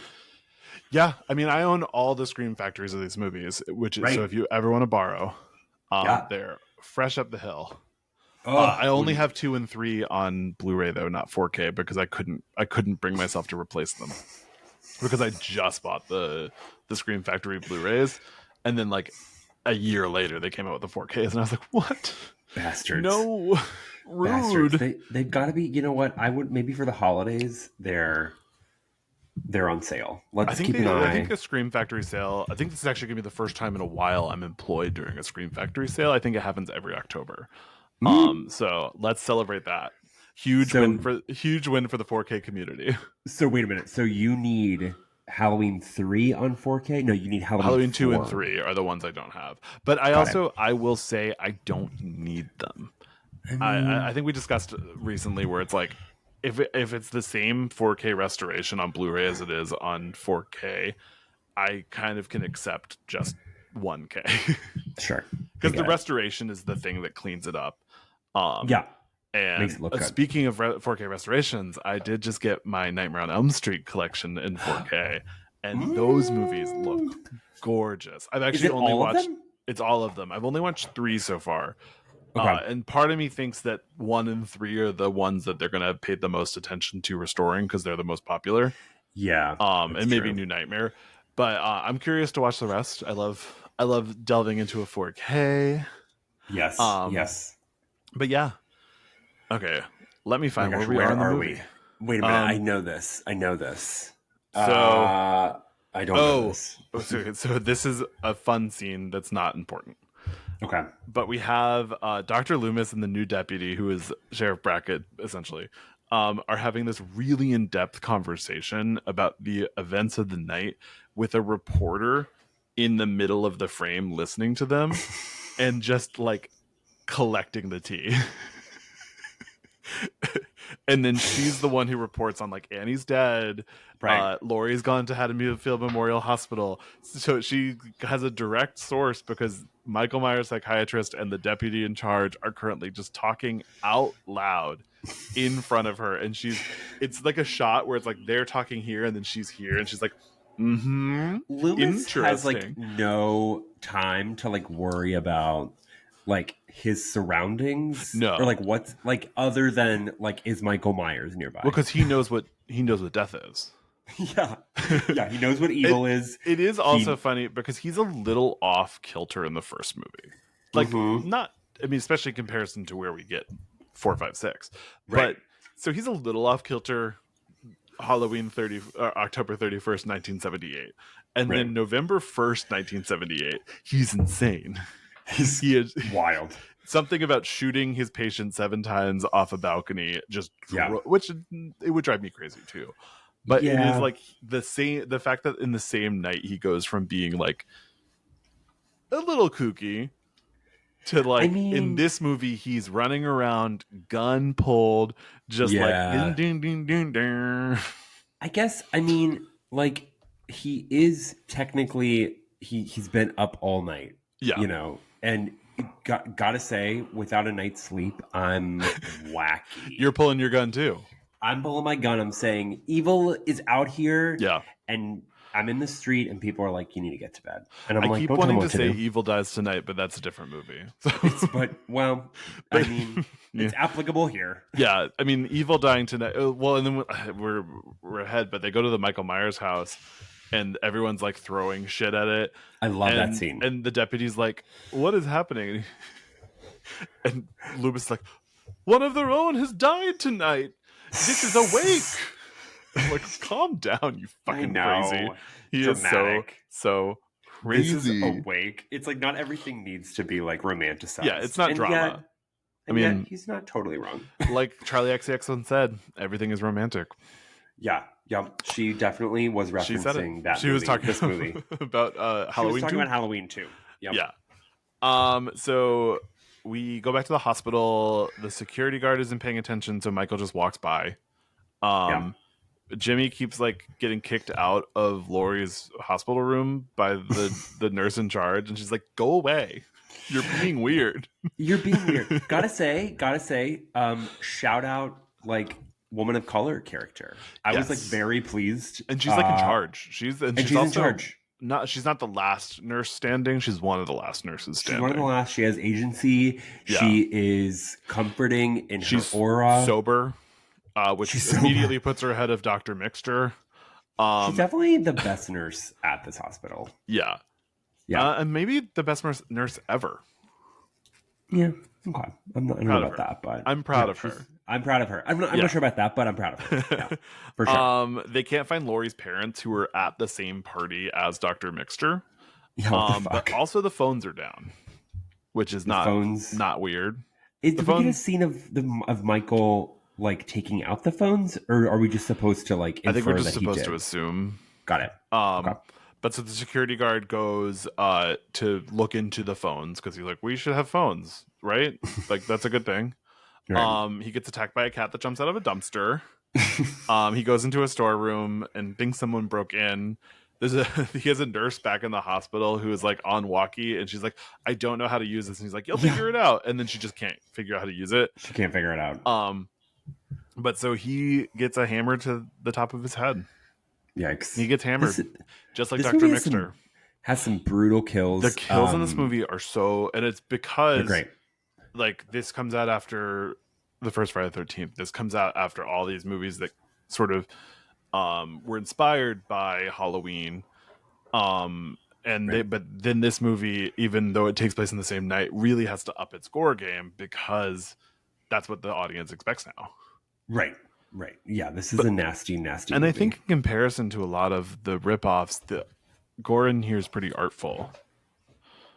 Yeah, I mean, I own all the Scream Factories of these movies, which is, so if you ever want to borrow, they're fresh up the hill. I only have 2 and 3 on Blu-ray though, not 4K, because I couldn't bring myself to replace them, because I just bought the Scream Factory Blu-rays, and then like a year later they came out with the 4Ks, and I was like, what? Bastards! No, rude. Bastards. They've got to be. You know what? I would maybe for the holidays they're on sale. Let's keep an eye. I think the Scream Factory sale, I think this is actually going to be the first time in a while I'm employed during a Scream Factory sale. I think it happens every October. So let's celebrate that. Huge win for the 4K community. So wait a minute. So you need Halloween 3 on 4K? No, you need Halloween 2 and 3 are the ones I don't have. But I will say I don't need them. I think we discussed recently where it's like, if it's the same 4K restoration on Blu-ray as it is on 4K, I kind of can accept just 1K. Sure. Because the restoration is the thing that cleans it up. Yeah. And makes it look good. Speaking of 4K restorations, I did just get my Nightmare on Elm Street collection in 4K, and those movies look gorgeous. I've actually only watched it's all of them. I've only watched 3 so far. Okay. And part of me thinks that 1 and 3 are the ones that they're going to have paid the most attention to restoring because they're the most popular. Yeah. And maybe New Nightmare. But I'm curious to watch the rest. I love delving into a 4K. Yes. Yes. But yeah. Okay. Let me find where we are in the movie. Wait a minute. I know this. So I don't know this. So this is a fun scene that's not important. Okay. But we have Dr. Loomis and the new deputy, who is Sheriff Brackett, essentially, are having this really in-depth conversation about the events of the night with a reporter in the middle of the frame listening to them and just like collecting the tea. And then she's the one who reports on like Annie's dead. Right. Laurie's gone to Haddonfield Memorial Hospital. So she has a direct source because Michael Myers, psychiatrist, and the deputy in charge are currently just talking out loud in front of her. And it's like a shot where it's like they're talking here and then she's here and she's like, Loomis has like no time to like worry about like his surroundings, or like what's like other than like is Michael Myers nearby? Well, because he knows what death is. Yeah, he knows what evil is. It is also funny because he's a little off kilter in the first movie, like not. I mean, especially in comparison to where we get 4, 5, 6. Right. But so he's a little off kilter. October 31st, 1978, and then November 1st, 1978. He's insane. He is wild. Something about shooting his patient 7 times off a balcony, which it would drive me crazy too. But it is like the fact that in the same night he goes from being like a little kooky to like in this movie he's running around, gun pulled, just like ding ding ding ding. I guess like he is technically he's been up all night. Yeah, you know. And gotta say, without a night's sleep, I'm wacky. You're pulling your gun too. I'm pulling my gun. I'm saying evil is out here. Yeah. And I'm in the street and people are like, you need to get to bed. And I keep wanting to say Evil Dies Tonight, but that's a different movie. So. It's applicable here. Yeah. I mean, Evil Dying Tonight. Well, and then we're ahead, but they go to the Michael Myers house. And everyone's like throwing shit at it. I love that scene. And the deputy's like, what is happening? And Loomis is like, one of their own has died tonight. This is awake. I'm like, calm down, you fucking crazy. He Dramatic. Is so crazy. This is awake. It's like not everything needs to be like romanticized. Yeah, it's not drama. Yet, he's not totally wrong. Like Charlie XCX said, everything is romantic. Yeah. She definitely was referencing that. She was talking this movie about Halloween. She was talking about Halloween too. Yep. Yeah. So we go back to the hospital. The security guard isn't paying attention, so Michael just walks by. Jimmy keeps like getting kicked out of Laurie's hospital room by the nurse in charge, and she's like, "Go away. You're being weird. You're being weird." Gotta say. Shout out like. Woman of color character. I was like very pleased, and she's like in charge. She's also in charge. She's not the last nurse standing. She's one of the last nurses standing. She's one of the last. She has agency. Yeah. She is comforting in her aura. Sober, which immediately puts her ahead of Dr. Mixter. She's definitely the best nurse at this hospital. Yeah. And maybe the best nurse ever. Yeah. Okay. I don't know about that, but I'm proud of her. I'm proud of her. I'm not sure about that, but I'm proud of her. Yeah, for sure. They can't find Laurie's parents, who are at the same party as Dr. Mixter. Yeah, what the fuck? But also the phones are down, which is not weird. Did we get a scene of Michael like taking out the phones, or are we just supposed to like? I think we're just supposed to assume. Got it. Okay. But so the security guard goes to look into the phones because he's like, we should have phones, right? Like that's a good thing. Right. He gets attacked by a cat that jumps out of a dumpster. He goes into a storeroom and thinks someone broke in. he has a nurse back in the hospital who is like on walkie, and she's like, I don't know how to use this, and he's like, you'll figure it out, and then she just can't figure out how to use it. She can't figure it out. But so he gets a hammer to the top of his head. Yikes! He gets hammered, just like Dr. Mixter. Has some brutal kills. The kills in this movie are so, and it's because great. Like this comes out after the first Friday the 13th. This comes out after all these movies that sort of were inspired by Halloween. But then this movie, even though it takes place in the same night, really has to up its gore game because that's what the audience expects now. Right. Yeah, this is a nasty and movie. I think in comparison to a lot of the ripoffs, the gore in here is pretty artful.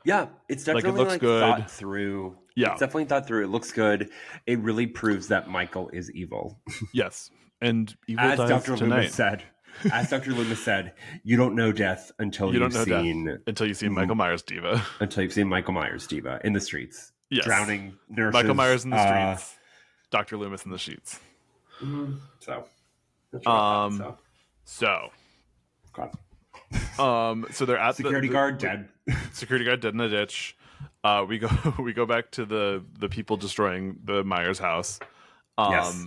Yeah, it's definitely it looks good. Thought through. Yeah, it's definitely thought through. It looks good. It really proves that Michael is evil. Yes, and evil as dies Dr. tonight. Loomis said. As Dr. Loomis said, you don't know death until you've seen Michael Myers diva. Until you've seen Michael Myers diva in the streets, drowning nurses. Michael Myers in the streets. Dr. Loomis in the sheets. So they're at security guard dead. Security guard dead in a ditch. We go back to the people destroying the Myers house. Yes.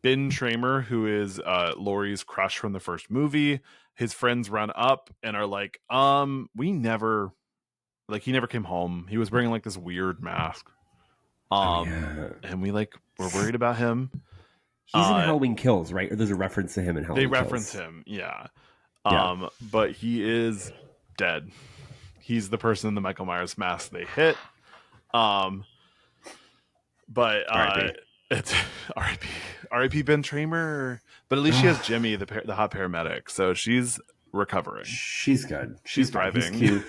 Ben Tramer, who is Laurie's crush from the first movie, his friends run up and are like, he never came home. He was wearing like this weird mask. And we're worried about him. He's in Halloween Kills, right? Or there's a reference to him in Halloween Kills. They reference him, yeah. But he is dead. He's the person in the Michael Myers mask they hit. It's R.I.P. Ben Tramer. But at least she has Jimmy, the hot paramedic, so she's recovering. She's good. She's thriving. He's cute.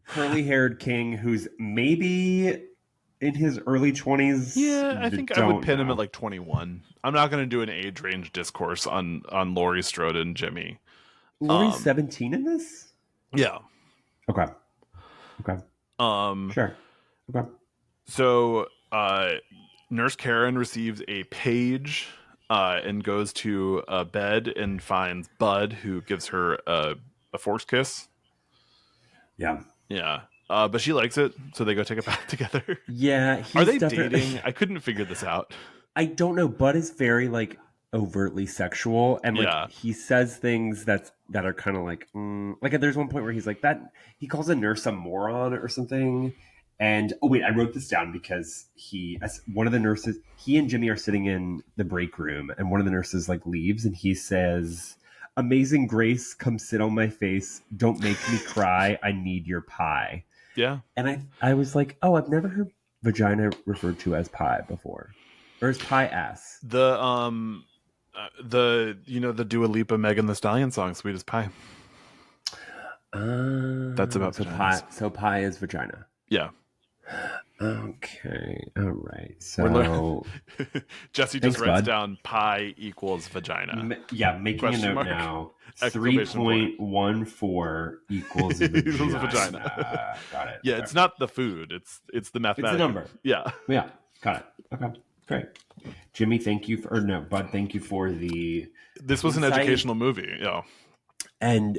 Curly-haired king who's maybe in his early 20s. Yeah, I think I would pin him at like 21. I'm not going to do an age range discourse on Laurie Strode and Jimmy. Laurie's 17 in this? Yeah. Okay. Sure. Okay. So, Nurse Karen receives a page and goes to a bed and finds Bud, who gives her a forced kiss. Yeah. But she likes it, so they go take a bath together. Yeah. Are they dating? I couldn't figure this out. I don't know. Bud is very overtly sexual, and he says things that are kind of like there's one point where he's like that. He calls a nurse a moron or something. And I wrote this down because one of the nurses, he and Jimmy are sitting in the break room, and one of the nurses leaves, and he says, "Amazing Grace, come sit on my face. Don't make me cry. I need your pie." Yeah. And I was like, oh, I've never heard vagina referred to as pie before, or as pie ass. The Dua Lipa Megan Thee Stallion song, "Sweet as Pie." That's about pie. So pie is vagina. Yeah. Okay. All right. So Jesse just writes down pie equals vagina. Making a note now. 3.14 equals vagina. Got it. Yeah, it's not the food. It's the mathematics. It's the number. Yeah. Yeah. Got it. Okay. Great. Jimmy, thank you Bud, thank you for the. This was an educational movie. Yeah. And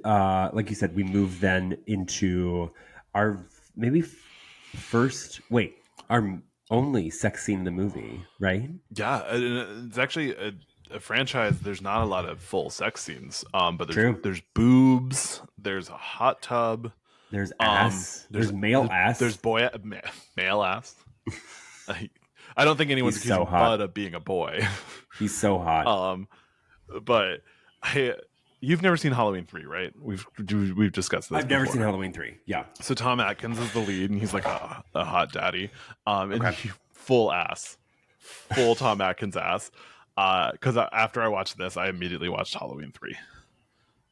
like you said, we move then into our our only sex scene in the movie, right? Yeah, it's actually a franchise. There's not a lot of full sex scenes, but there's boobs, there's a hot tub, there's ass, there's male ass, there's male ass. I don't think anyone's accusing Bud of being a boy. He's so hot. But you've never seen Halloween 3, right? We've discussed this. I've never seen Halloween 3. Yeah. So Tom Atkins is the lead, and he's like a hot daddy. And full Tom Atkins ass. Because after I watched this, I immediately watched Halloween 3.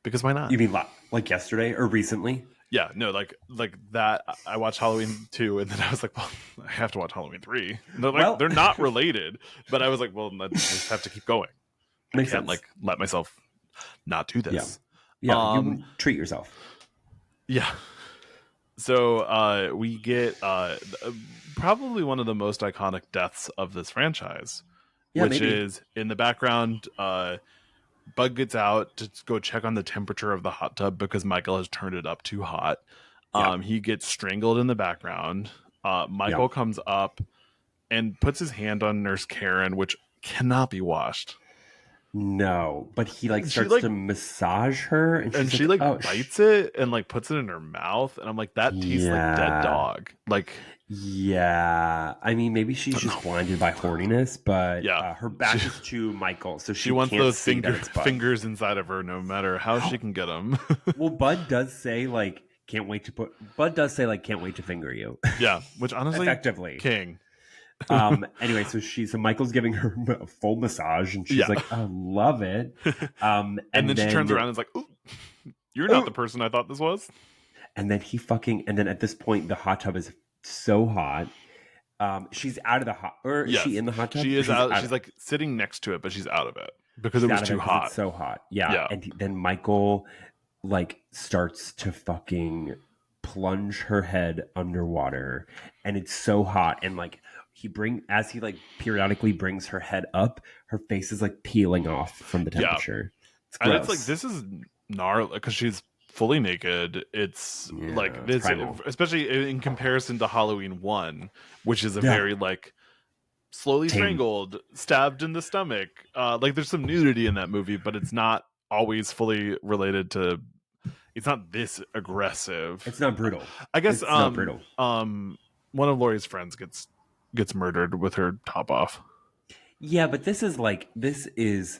Because why not? You mean like yesterday or recently? Yeah, no, like that. I watched Halloween 2, and then I was like, well, I have to watch Halloween 3. And they're not related, but I was like, well, I just have to keep going. I can't let myself not do this. Yeah, you treat yourself. Yeah. So we get probably one of the most iconic deaths of this franchise, which is in the background. Bud gets out to go check on the temperature of the hot tub because Michael has turned it up too hot. Yeah. He gets strangled in the background. Michael Yeah. comes up and puts his hand on Nurse Karen, which cannot be washed. No, but he like She starts to massage her, and she's she like, like "Oh, bites it and like puts it in her mouth, and I'm like, that tastes like dead dog. Like, yeah. I mean, maybe she's just blinded by horniness, but yeah, her back is to Michael, so she wants can't those see that it's Bud. fingers inside of her, no matter how she can get them. Well, Bud does say like, "Can't wait to put." Bud does say like, "Can't wait to finger you." Yeah, which honestly, effectively, king. Anyway, so Michael's giving her a full massage, and she's like, "I love it." And then she turns around and is like, "Ooh, you're not the person I thought this was." And then and then at this point, the hot tub is so hot. She's out of the hot, or is she in the hot tub? She is out. She's like sitting next to it, but she's out of it because it was too hot. It's so hot. Yeah. And then Michael like starts to fucking plunge her head underwater, and it's so hot, and like as he like periodically brings her head up, her face is like peeling off from the temperature. And it's like, this is gnarly because she's fully naked. It's like this, especially in comparison to Halloween 1, which is a very like slowly strangled, stabbed in the stomach. Like there's some nudity in that movie, but it's not always fully related to. It's not this aggressive. It's not brutal. I guess it's not brutal. One of Laurie's friends gets murdered with her top off. Yeah, but this is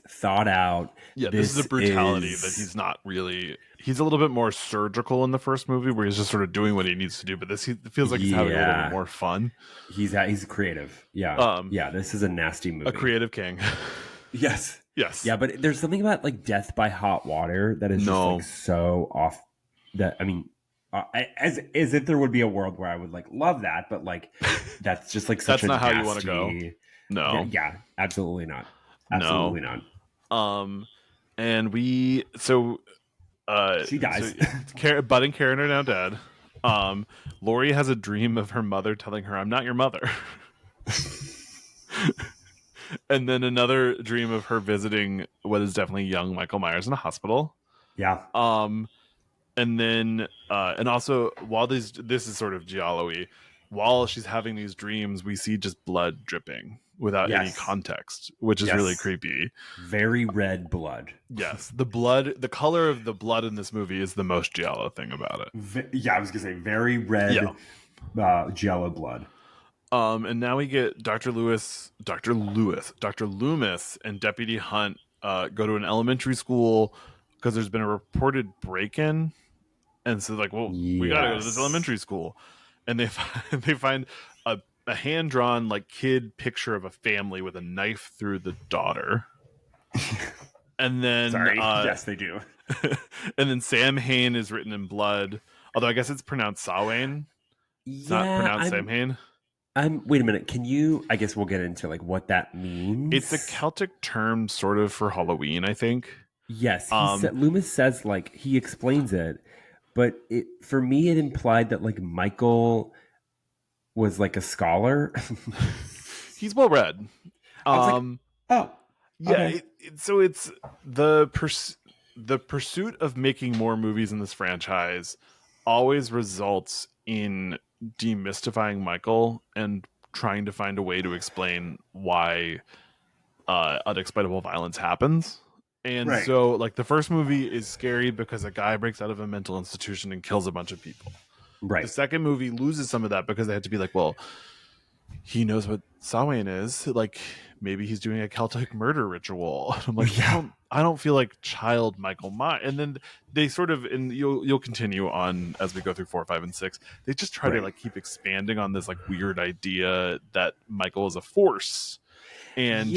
thought out. Yeah, this is a brutality that he's not really. He's a little bit more surgical in the first movie, where he's just sort of doing what he needs to do. But this, he feels like he's having a little bit more fun. He's creative. Yeah, this is a nasty movie. A creative king. Yes. Yeah, but there's something about like death by hot water that is just like so off. That I mean, as if there would be a world where I would like love that, but like that's just like such that's not nasty, how you want to go. No. Yeah, absolutely not. Absolutely not. And she dies. So, Bud and Karen are now dead. Laurie has a dream of her mother telling her, "I'm not your mother." And then another dream of her visiting what is definitely young Michael Myers in a hospital. Yeah. And then and also while this is sort of giallo-y, while she's having these dreams, we see just blood dripping without any context, which is really creepy. Very red blood. Yes, the color of the blood in this movie is the most giallo thing about it. I was gonna say very red giallo blood. And now we get Dr. Loomis, and Deputy Hunt go to an elementary school because there's been a reported break-in, and so like, well, we gotta go to this elementary school, and they find a hand-drawn like kid picture of a family with a knife through the daughter, and then yes, they do, and then Sam Hain is written in blood, although I guess it's pronounced Samhain. It's not pronounced Sam Hain. Wait a minute. Can you? I guess we'll get into like what that means. It's a Celtic term, sort of, for Halloween, I think. Yes, Loomis says like he explains it, but for me it implied that like Michael was like a scholar. He's well read. Oh, yeah. Okay. So it's the pursuit of making more movies in this franchise always results in demystifying Michael and trying to find a way to explain why unexplainable violence happens. And so like the first movie is scary because a guy breaks out of a mental institution and kills a bunch of people. The second movie loses some of that because they had to be like, well, he knows what Samhain is. Like maybe he's doing a Celtic murder ritual. I'm like, I don't feel like child Michael Myers. And then they sort of, and you'll continue on as we go through 4, 5, and 6. They just try to like keep expanding on this like weird idea that Michael is a force, and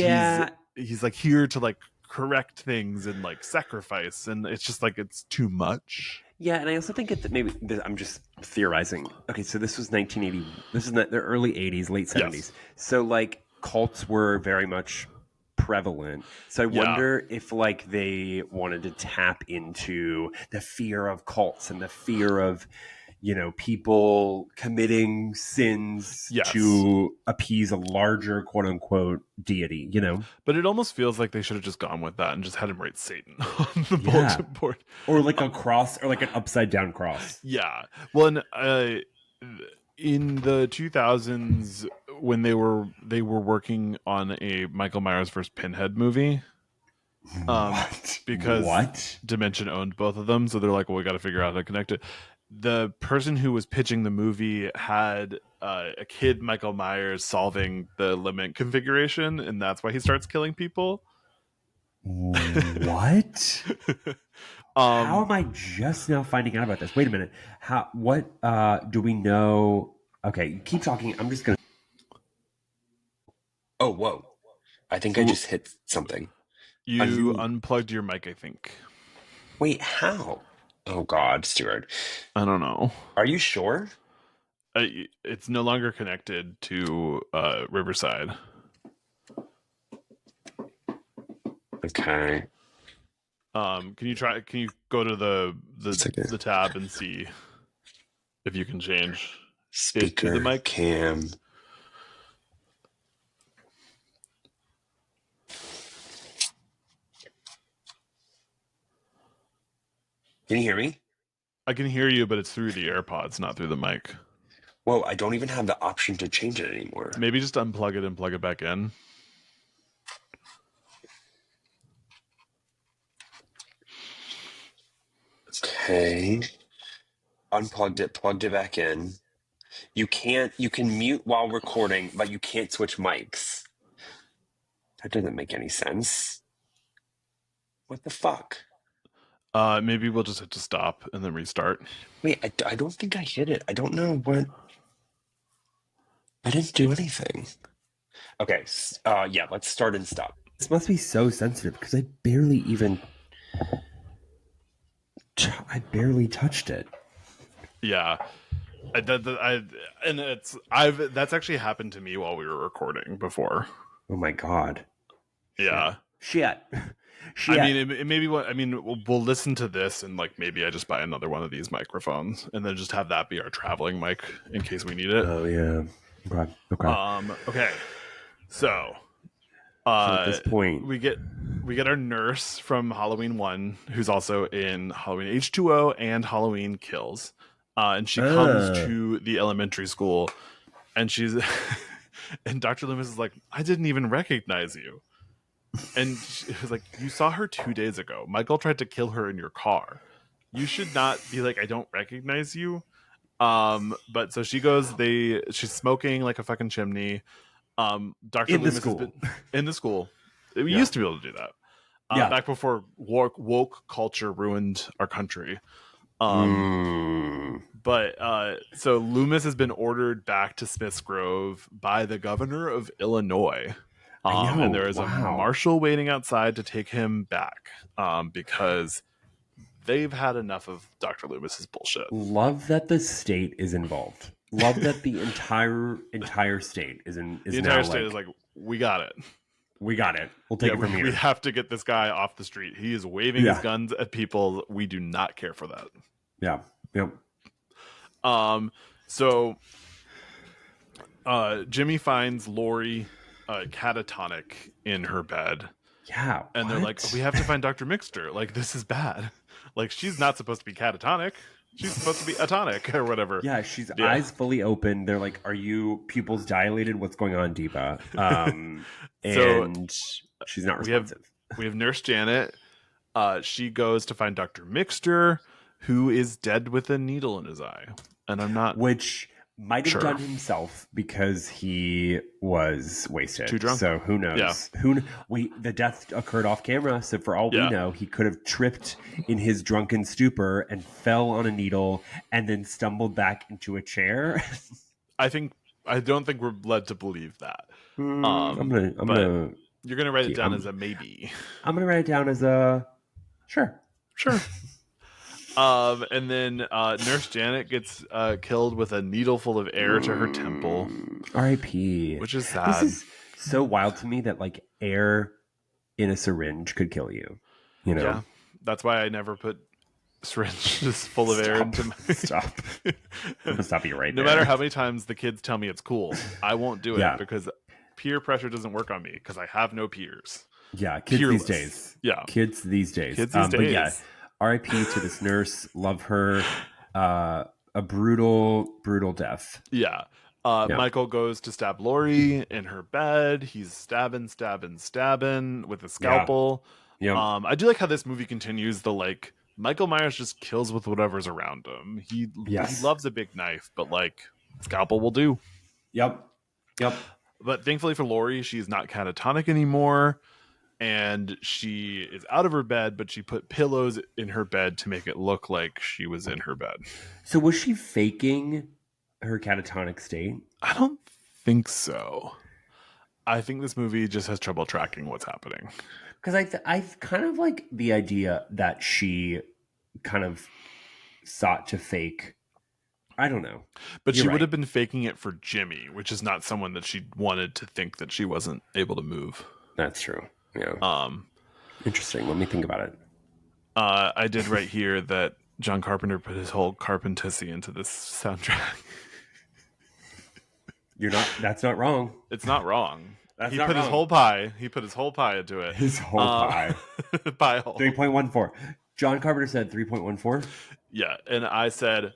he's like here to like correct things and like sacrifice, and it's just like it's too much. Yeah, and I also think maybe I'm just theorizing. Okay, so this was 1980. This is the early 80s, late 70s. Yes. So like cults were very much prevalent. So I wonder if like they wanted to tap into the fear of cults and the fear of, people committing sins to appease a larger quote unquote deity, But it almost feels like they should have just gone with that and just had him write Satan on the bulletin board. Or like a cross, or like an upside down cross. Yeah. Well, and, in the 2000s, when they were working on a Michael Myers vs. Pinhead movie, because Dimension owned both of them, so they're like, well, we got to figure out how to connect it. The person who was pitching the movie had a kid Michael Myers solving the limit configuration, and that's why he starts killing people. What? How am I just now finding out about this? Wait a minute. What do we know? Okay, keep talking. I'm just gonna. Oh, whoa! I think I just hit something. You unplugged your mic, I think. Wait, how? Oh God, Stuart. I don't know. Are you sure? It's no longer connected to Riverside. Okay. Can you go to the tab and see if you can change speaker to the mic? Cam. Can you hear me? I can hear you, but it's through the AirPods, not through the mic. Whoa, I don't even have the option to change it anymore. Maybe just unplug it and plug it back in. Okay. Unplugged it, plugged it back in. You can mute while recording, but you can't switch mics. That doesn't make any sense. What the fuck? Maybe we'll just have to stop and then restart. Wait, I don't think I hit it. I don't know what. I didn't do anything. Okay, yeah, let's start and stop. This must be so sensitive because I barely touched it. Yeah, that's actually happened to me while we were recording before. Oh my God. Yeah. Shit. I mean, we'll listen to this and like maybe I just buy another one of these microphones and then just have that be our traveling mic in case we need it. Oh yeah. Okay. Okay. So at this point, we get our nurse from Halloween 1, who's also in Halloween H2O and Halloween Kills, and she comes to the elementary school, and she's and Dr. Loomis is like, I didn't even recognize you. And she was like, you saw her 2 days ago. Michael tried to kill her in your car. You should not be like, I don't recognize you. But so she goes, she's smoking like a fucking chimney. Dr. Loomis has been in the school. We used to be able to do that. Back before woke culture ruined our country. But so Loomis has been ordered back to Smith's Grove by the governor of Illinois. And there is a marshal waiting outside to take him back because they've had enough of Dr. Loomis's bullshit. Love that the state is involved. Love that the entire state is in. The entire state is like, we got it. We got it. We'll take it from here. We have to get this guy off the street. He is waving his guns at people. We do not care for that. Yeah. Yep. So Jimmy finds Lori catatonic in her bed. Yeah. And they're like, we have to find Dr. Mixter. Like, this is bad. Like, she's not supposed to be catatonic. She's supposed to be atonic or whatever. Yeah, she's eyes fully open. They're like, are you pupils dilated? What's going on, Deepa? And she's not responsive. We have Nurse Janet. She goes to find Dr. Mixter, who is dead with a needle in his eye. And I'm not... Which might have done himself because he was wasted. Too drunk. So who knows? Yeah. The death occurred off camera. So for all we know, he could have tripped in his drunken stupor and fell on a needle and then stumbled back into a chair. I don't think we're led to believe that. You're gonna write it down as a maybe. I'm gonna write it down as a sure. And then Nurse Janet gets killed with a needle full of air to her temple. R.I.P. Which is sad. This is so wild to me that like air in a syringe could kill you. You know? Yeah. That's why I never put syringe is full of air into my... Stop. I'm going to stop you right no there. matter how many times the kids tell me it's cool, I won't do it because peer pressure doesn't work on me because I have no peers. Yeah, kids these days. Yeah. Kids these days. But yeah, RIP to this nurse. Love her. A brutal, brutal death. Yeah. Michael goes to stab Lori in her bed. He's stabbing with a scalpel. Yeah. I do like how this movie continues the like Michael Myers just kills with whatever's around him. He loves a big knife, but like scalpel will do. Yep. But thankfully for Lori, she's not catatonic anymore. And she is out of her bed, but she put pillows in her bed to make it look like she was in her bed. So was she faking her catatonic state? I don't think so. I think this movie just has trouble tracking what's happening. Because I kind of like the idea that she kind of sought to fake. I don't know. But she would have been faking it for Jimmy, which is not someone that she wanted to think that she wasn't able to move. That's true. Yeah. Interesting. Let me think about it. I did write here that John Carpenter put his whole Carpentissi into this soundtrack. That's not wrong. It's not wrong. He put his whole pie into it. His whole pie. Pie hole. 3.14. John Carpenter said 3.14. Yeah, and I said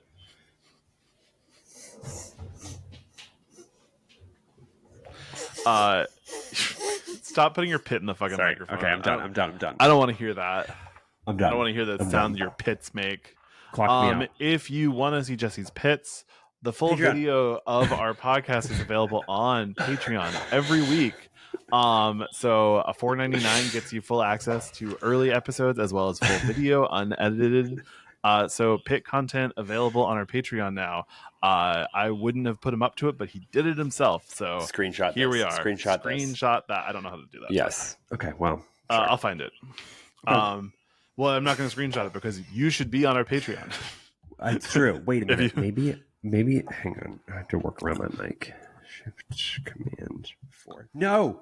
stop putting your pit in the fucking microphone. Okay, I'm done. I don't want to hear that. I'm done. I don't want to hear the sound your pits make. Clock me out. If you want to see Jesse's pits, the full video of our podcast is available on Patreon every week. So a $4.99 gets you full access to early episodes as well as full video, unedited. So pit content available on our Patreon now. I wouldn't have put him up to it, but he did it himself. So screenshot. Here we are. Screenshot that. I don't know how to do that. Yes. Okay. Well, sure. I'll find it. Okay. Well, I'm not going to screenshot it because you should be on our Patreon. It's true. Wait a minute. Maybe. Hang on. I have to work around my mic. Shift Command 4. No.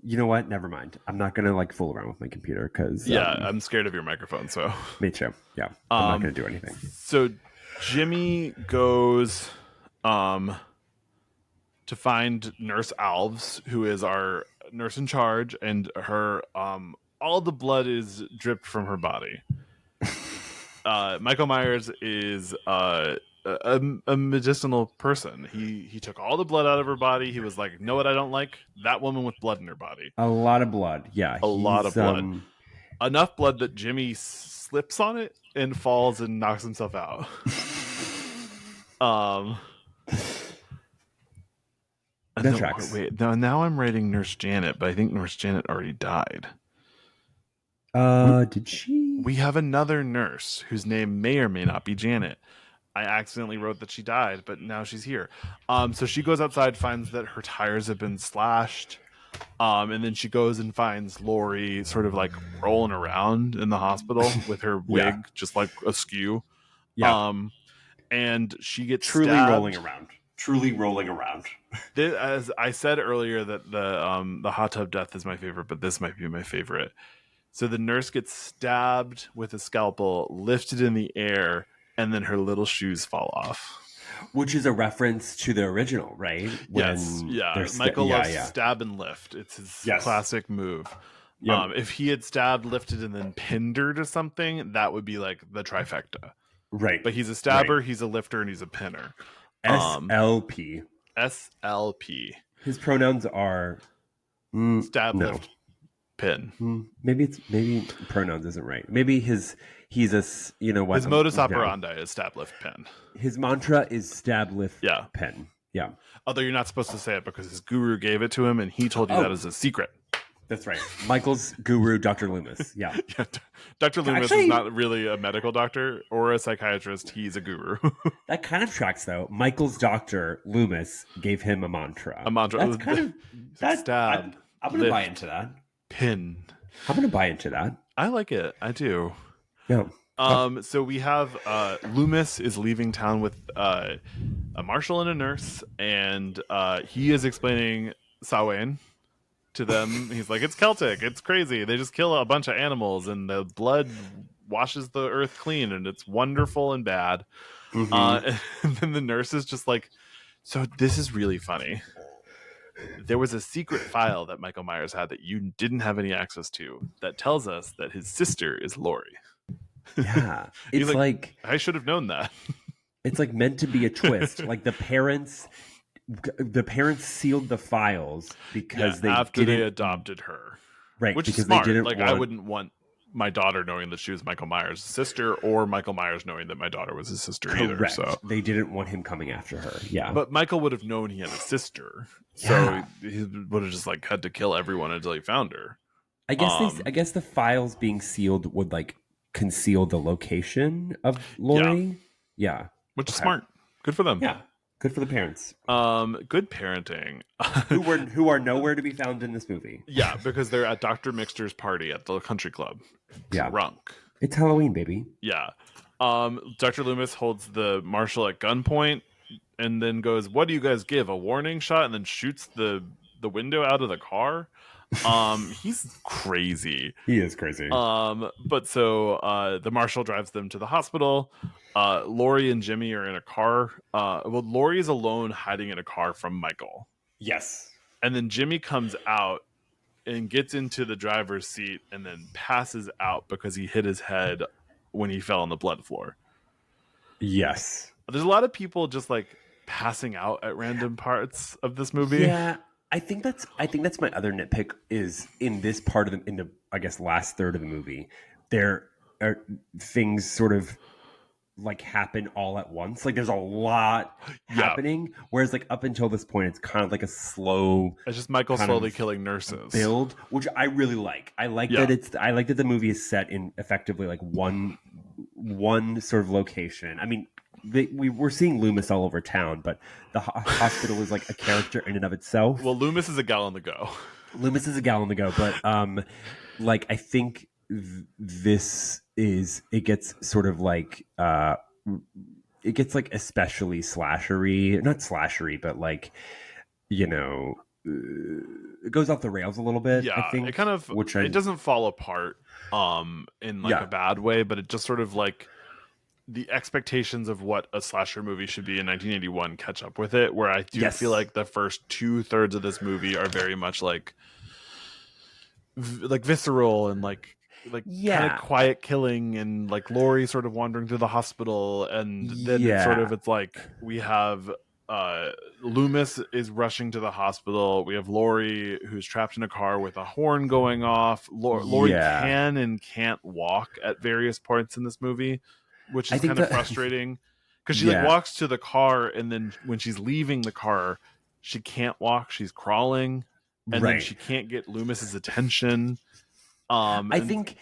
You know what? Never mind. I'm not gonna like fool around with my computer because I'm scared of your microphone. So me too. Yeah, I'm not gonna do anything. So Jimmy goes to find Nurse Alves, who is our nurse in charge, and her all the blood is dripped from her body. Michael Myers is a medicinal person. He took all the blood out of her body. He was like, know what I don't like? That woman with blood in her body. A lot of blood. Yeah. A lot of blood. Enough blood that Jimmy slips on it and falls and knocks himself out. That tracks. Wait, now I'm writing Nurse Janet, but I think Nurse Janet already died. Did she? We have another nurse whose name may or may not be Janet. I accidentally wrote that she died, but now she's here. So she goes outside, finds that her tires have been slashed. And then she goes and finds Lori sort of like rolling around in the hospital with her wig just like askew. Yeah. And she gets truly stabbed. rolling around. As I said earlier that the hot tub death is my favorite, but this might be my favorite. So the nurse gets stabbed with a scalpel, lifted in the air, and then her little shoes fall off. Which is a reference to the original, right? Yes. Yeah. Michael loves stab and lift. It's his classic move. Yep. If he had stabbed, lifted, and then pinned her to something, that would be like the trifecta. Right. But he's a stabber, he's a lifter, and he's a pinner. SLP. SLP. His pronouns are stab, lift, pin. Maybe pronouns isn't right. Maybe he's his modus operandi is stab, lift, pin. His mantra is stab, lift, pin. Yeah. Although you're not supposed to say it because his guru gave it to him and he told you that as a secret. That's right. Michael's guru, Dr. Loomis. Yeah. Dr. Loomis is not really a medical doctor or a psychiatrist. He's a guru. That kind of tracks, though. Michael's doctor, Loomis, gave him a mantra. That's kind of... Stab. I'm going to buy into that. Pin. I'm going to buy into that. I like it. I do. Yeah. So we have Loomis is leaving town with a marshal and a nurse, and he is explaining Samhain. to them. He's like, it's Celtic, it's crazy, they just kill a bunch of animals and the blood washes the earth clean and it's wonderful and bad. And then the nurse is just like, so this is really funny. There was a secret file that Michael Myers had that you didn't have any access to that tells us that his sister is Laurie. Yeah. It's like I should have known that. It's like meant to be a twist. Like the parents sealed the files because they adopted her. Right. Which is smart. I wouldn't want my daughter knowing that she was Michael Myers' sister, or Michael Myers knowing that my daughter was his sister either. So they didn't want him coming after her. Yeah. But Michael would have known he had a sister. So he would have just like had to kill everyone until he found her. I guess the files being sealed would like conceal the location of Laurie. Yeah. Which is smart. Good for them. Yeah. Good for the parents. Good parenting. who are nowhere to be found in this movie. Yeah, because they're at Dr. Mixter's party at the country club. Yeah. Drunk. It's Halloween, baby. Yeah. Dr. Loomis holds the marshal at gunpoint and then goes, what do you guys give? A warning shot? And then shoots the window out of the car. He's crazy. He is crazy. But so the marshal drives them to the hospital. Laurie and Jimmy are in a car. Laurie is alone hiding in a car from Michael. Yes. And then Jimmy comes out and gets into the driver's seat and then passes out because he hit his head when he fell on the blood floor. Yes. There's a lot of people just like passing out at random parts of this movie. Yeah. I think that's my other nitpick is in this part of in the I guess last third of the movie, there are things sort of like happen all at once. Like there's a lot happening, whereas like up until this point, it's kind of like a slow. It's just Michael slowly killing nurses build, which I really like. I like that I like that the movie is set in effectively like one sort of location. I mean. We're seeing Loomis all over town, but the hospital is like a character in and of itself. Well, Loomis is a gal on the go. But like I think this is it gets sort of like it gets like especially slashery, not slashery, but like it goes off the rails a little bit. Yeah, I think it kind of it doesn't fall apart in like a bad way, but it just sort of like. The expectations of what a slasher movie should be in 1981 catch up with it, where I do feel like the first 2/3 of this movie are very much like visceral and like kind of quiet killing and like Laurie sort of wandering through the hospital, and then it's like we have Loomis is rushing to the hospital. We have Laurie who's trapped in a car with a horn going off. Laurie can and can't walk at various points in this movie. Which is kind of frustrating because she like walks to the car and then when she's leaving the car, she can't walk. She's crawling and then she can't get Loomis's attention. I think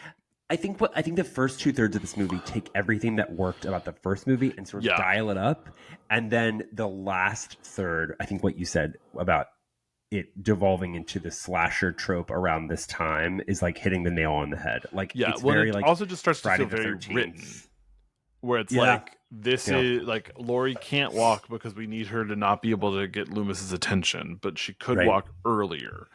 the first 2/3 of this movie take everything that worked about the first movie and sort of dial it up. And then the last third, I think what you said about it devolving into the slasher trope around this time is like hitting the nail on the head. Like, it's very it like also just starts Friday to feel very 13th. written. Where it's like, this is like Laurie can't walk because we need her to not be able to get Loomis's attention, but she could walk earlier.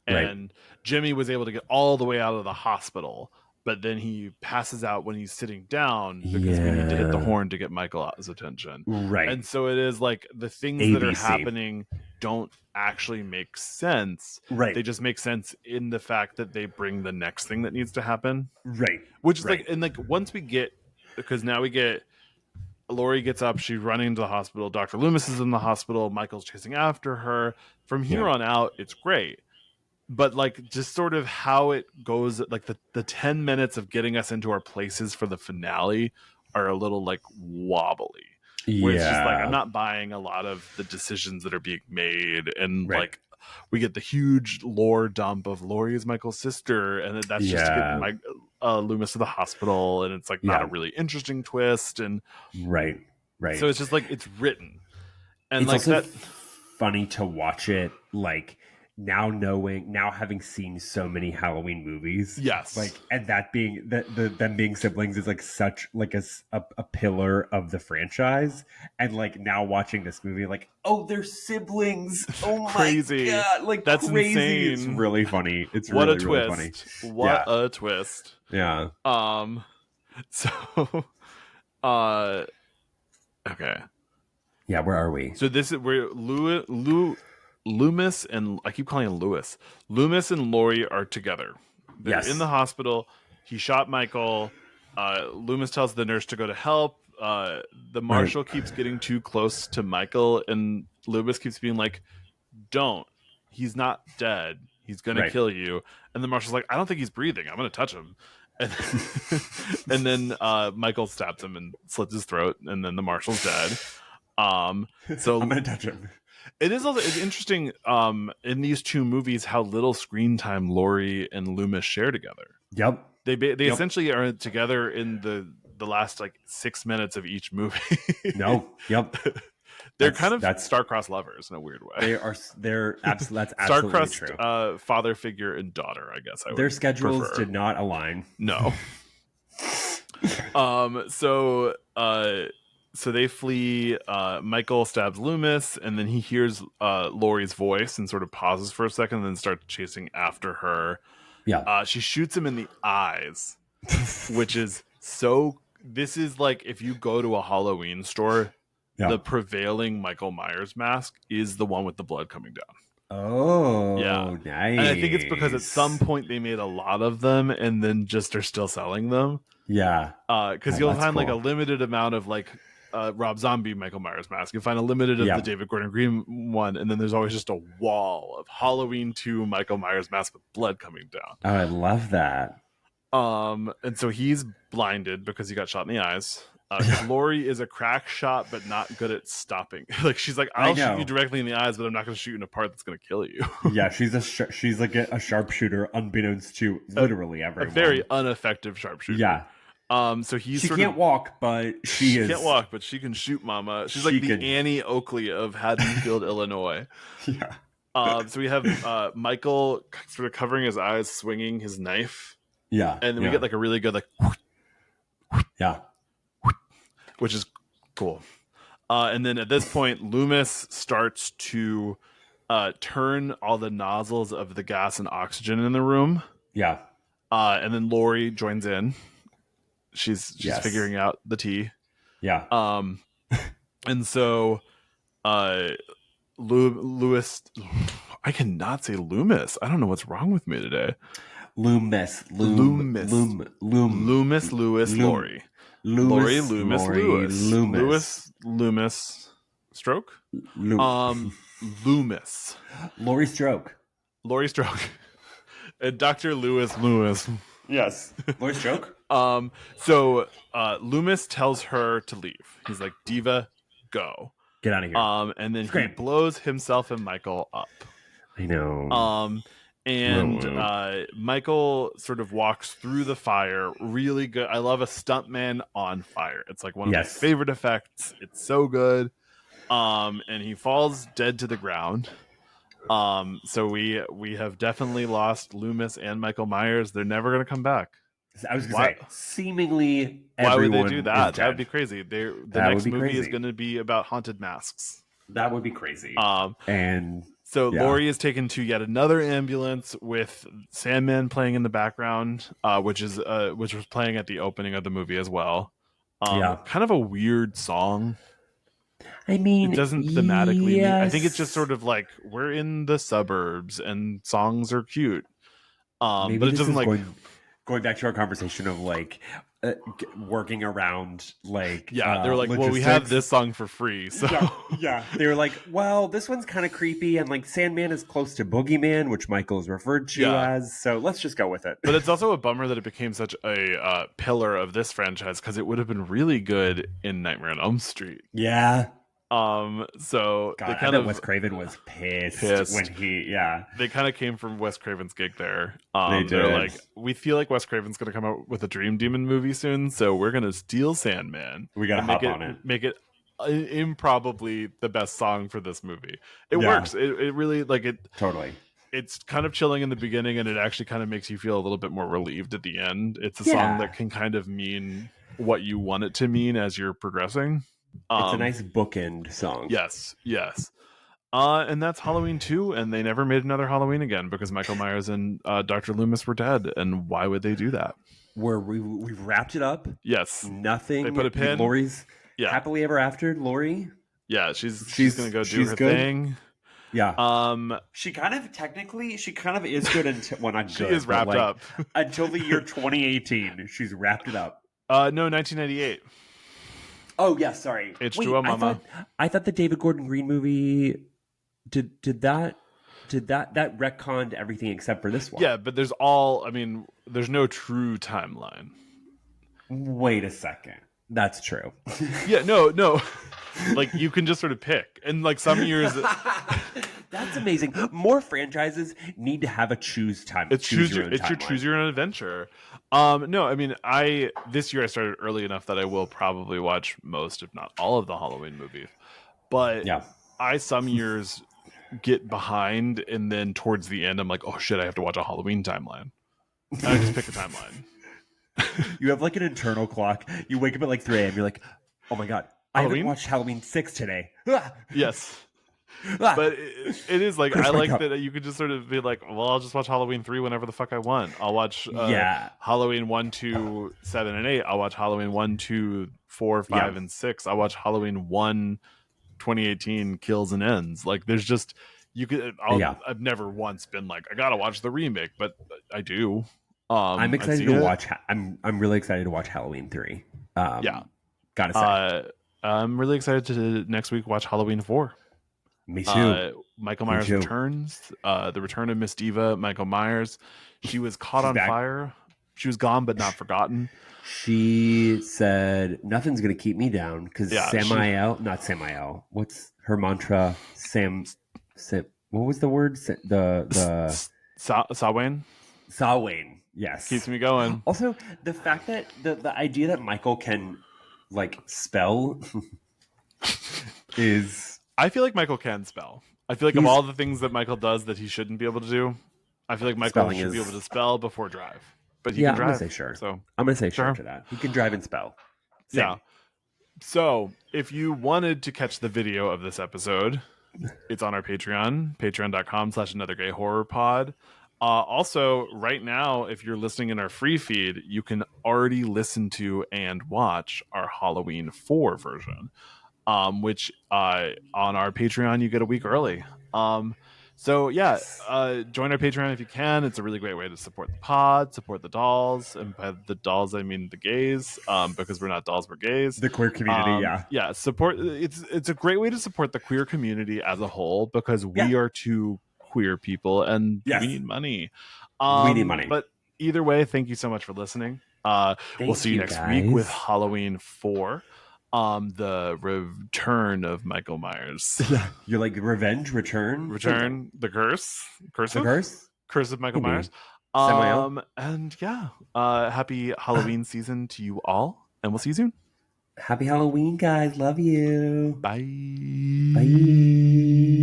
And Jimmy was able to get all the way out of the hospital, but then he passes out when he's sitting down because we need to hit the horn to get Michael's attention. Right. And so it is like the things that are happening don't actually make sense. Right. They just make sense in the fact that they bring the next thing that needs to happen. Right. Which is like, and like once we get, because now we get Laurie gets up, she's running into the hospital, Dr. Loomis is in the hospital, Michael's chasing after her. From here on out, it's great. But like just sort of how it goes, like the 10 minutes of getting us into our places for the finale are a little like wobbly. Where it's just like I'm not buying a lot of the decisions that are being made, and like we get the huge lore dump of Laurie is Michael's sister, and that's just to get Loomis to the hospital, and it's like not a really interesting twist, and right. So it's just like it's written, and it's like also that funny to watch it like now having seen so many Halloween movies, Yes, like, and that being them being siblings is like such like a pillar of the franchise, and like now watching this movie, like, oh, they're siblings, oh crazy. my god, like that's crazy. insane. It's really funny. It's what really, a twist. really funny. What a twist. Yeah. So okay. Yeah, where are we? So this is where Loomis and I keep calling him Lewis. Loomis and Laurie are together. They're in the hospital. He shot Michael. Loomis tells the nurse to go to help. The marshal keeps getting too close to Michael, and Loomis keeps being like, "Don't. He's not dead. He's gonna kill you." And the marshal's like, "I don't think he's breathing. I'm gonna touch him." And then Michael stabs him and slits his throat, and then the marshal's dead. So I'm gonna touch him. It's interesting in these two movies how little screen time Laurie and Loomis share together. Yep. They essentially are together in the last like 6 minutes of each movie. No. Yep. They're kind of star-crossed lovers in a weird way. They're absolutely that's absolutely true. Father figure and daughter, I guess. Their schedules did not align. No. So they flee. Michael stabs Loomis, and then he hears Laurie's voice and sort of pauses for a second, and then starts chasing after her. Yeah. She shoots him in the eyes, which is so. This is like if you go to a Halloween store, the prevailing Michael Myers mask is the one with the blood coming down. Oh, yeah, nice. And I think it's because at some point they made a lot of them, and then just are still selling them. Yeah, because you'll find like a limited amount of like Rob Zombie Michael Myers mask. You'll find a limited of the David Gordon Green one, and then there's always just a wall of Halloween 2 Michael Myers mask with blood coming down. Oh, I love that. And so he's blinded because he got shot in the eyes. Laurie is a crack shot, but not good at stopping. Like she's like, I'll shoot you directly in the eyes, but I'm not going to shoot you in a part that's going to kill you. Yeah, she's like a sharpshooter, unbeknownst to literally everyone. A very ineffective sharpshooter. Yeah. So she can't walk, but she can't walk, but she can shoot, mama. She's like the Annie Oakley of Haddonfield, Illinois. Yeah. So we have Michael sort of covering his eyes, swinging his knife. Yeah. And then we get like a really good like. Yeah. Which is cool. And then at this point, Loomis starts to turn all the nozzles of the gas and oxygen in the room. Yeah. And then Laurie joins in. She's figuring out the tea. Yeah. And so Lewis, I cannot say Loomis. I don't know what's wrong with me today. Loomis, Laurie. Loomis. Stroke? Loomis. Laurie Stroke. Laurie Stroke. And Dr. Lewis. Yes. Laurie Stroke? So Loomis tells her to leave. He's like, Diva, go. Get out of here. And then he blows himself and Michael up. I know. And Michael sort of walks through the fire. Really good. I love a stuntman on fire. It's like one of my favorite effects. It's so good. And he falls dead to the ground. So we have definitely lost Loomis and Michael Myers. They're never going to come back. I was going to say, seemingly why would everyone they do that? Is That would be crazy. The next movie is going to be about haunted masks. That would be crazy. So Laurie is taken to yet another ambulance with Sandman playing in the background, which was playing at the opening of the movie as well. Kind of a weird song. I mean, it doesn't thematically. Yes. I think it's just sort of like we're in the suburbs and songs are cute. But it doesn't like going back to our conversation of like working around like they're like, well, we have this song for free, so they were like, well, this one's kind of creepy and like Sandman is close to Boogeyman, which Michael is referred to as, so let's just go with it. But it's also a bummer that it became such a pillar of this franchise because it would have been really good in Nightmare on Elm Street. So God, I bet Wes Craven was pissed when they kind of came from Wes Craven's gig there. They did. They're like, we feel like Wes Craven's going to come out with a Dream Demon movie soon, so we're going to steal Sandman. We got to hop on it. Make it improbably the best song for this movie. It works. It really like it totally. it's kind of chilling in the beginning, and it actually kind of makes you feel a little bit more relieved at the end. It's a song that can kind of mean what you want it to mean as you're progressing. It's a nice bookend song. Yes. And that's Halloween 2, and they never made another Halloween again because Michael Myers and Dr. Loomis were dead. And why would they do that? Where we've wrapped it up. Yes. Nothing. They put a pin. Lori's happily ever after. Lori. Yeah, she's gonna go do her thing. Yeah. She kind of is good until not good. She is wrapped up until the year 2018. She's wrapped it up. No, 1998. Oh yeah, sorry. H2O Mama. I thought the David Gordon Green movie did that retconned everything except for this one. Yeah, but there's no true timeline. Wait a second. That's true. Yeah, no. Like, you can just sort of pick. And, like, some years... That's amazing. More franchises need to have a choose time. It's your choose your own adventure. No, I mean, this year I started early enough that I will probably watch most, if not all, of the Halloween movies. But I some years get behind, and then towards the end, I'm like, oh, shit, I have to watch a Halloween timeline. And I just pick a timeline. You have, like, an internal clock. You wake up at, like, 3 a.m. You're like, oh, my God. I haven't watched Halloween 6 today. Yes. But it is like, I like that you could just sort of be like, well, I'll just watch Halloween 3 whenever the fuck I want. I'll watch Halloween 1, 2, 7, and 8. I'll watch Halloween 1, 2, 4, 5, and 6. I'll watch Halloween 1, 2018 Kills and Ends. Like, there's just, I've never once been like, I gotta watch the remake, but I do. I'm excited to watch. I'm really excited to watch Halloween 3. Gotta say. I'm really excited to next week watch Halloween 4. Me too. Michael Myers returns. The return of Miss Diva, Michael Myers. She was caught on fire. She was gone but not forgotten. She said, nothing's going to keep me down because not Samael. What's her mantra? What was the word? Samhain? Samhain. Yes. Keeps me going. Also, the fact that the idea that Michael can, like, spell is... I feel like Michael can spell. I feel like of all the things that Michael does that he shouldn't be able to do, I feel like Michael should be able to spell before drive. But he can drive. I'm going to say sure. So I'm going to say sure to that. He can drive and spell. Same. Yeah. So if you wanted to catch the video of this episode, it's on our Patreon, patreon.com/anothergayhorrorpod. Also, right now, if you're listening in our free feed, you can already listen to and watch our Halloween 4 version, which on our Patreon, you get a week early. So join our Patreon if you can. It's a really great way to support the pod, support the dolls. And by the dolls, I mean the gays, because we're not dolls, we're gays. The queer community, support. It's a great way to support the queer community as a whole, because we are two queer people and we need money. We need money. But either way, thank you so much for listening. We'll see you next week with Halloween 4. The return of Michael Myers. You're like revenge, return, the curse of Michael Myers. And happy Halloween season to you all, and we'll see you soon. Happy Halloween, guys. Love you. Bye. Bye.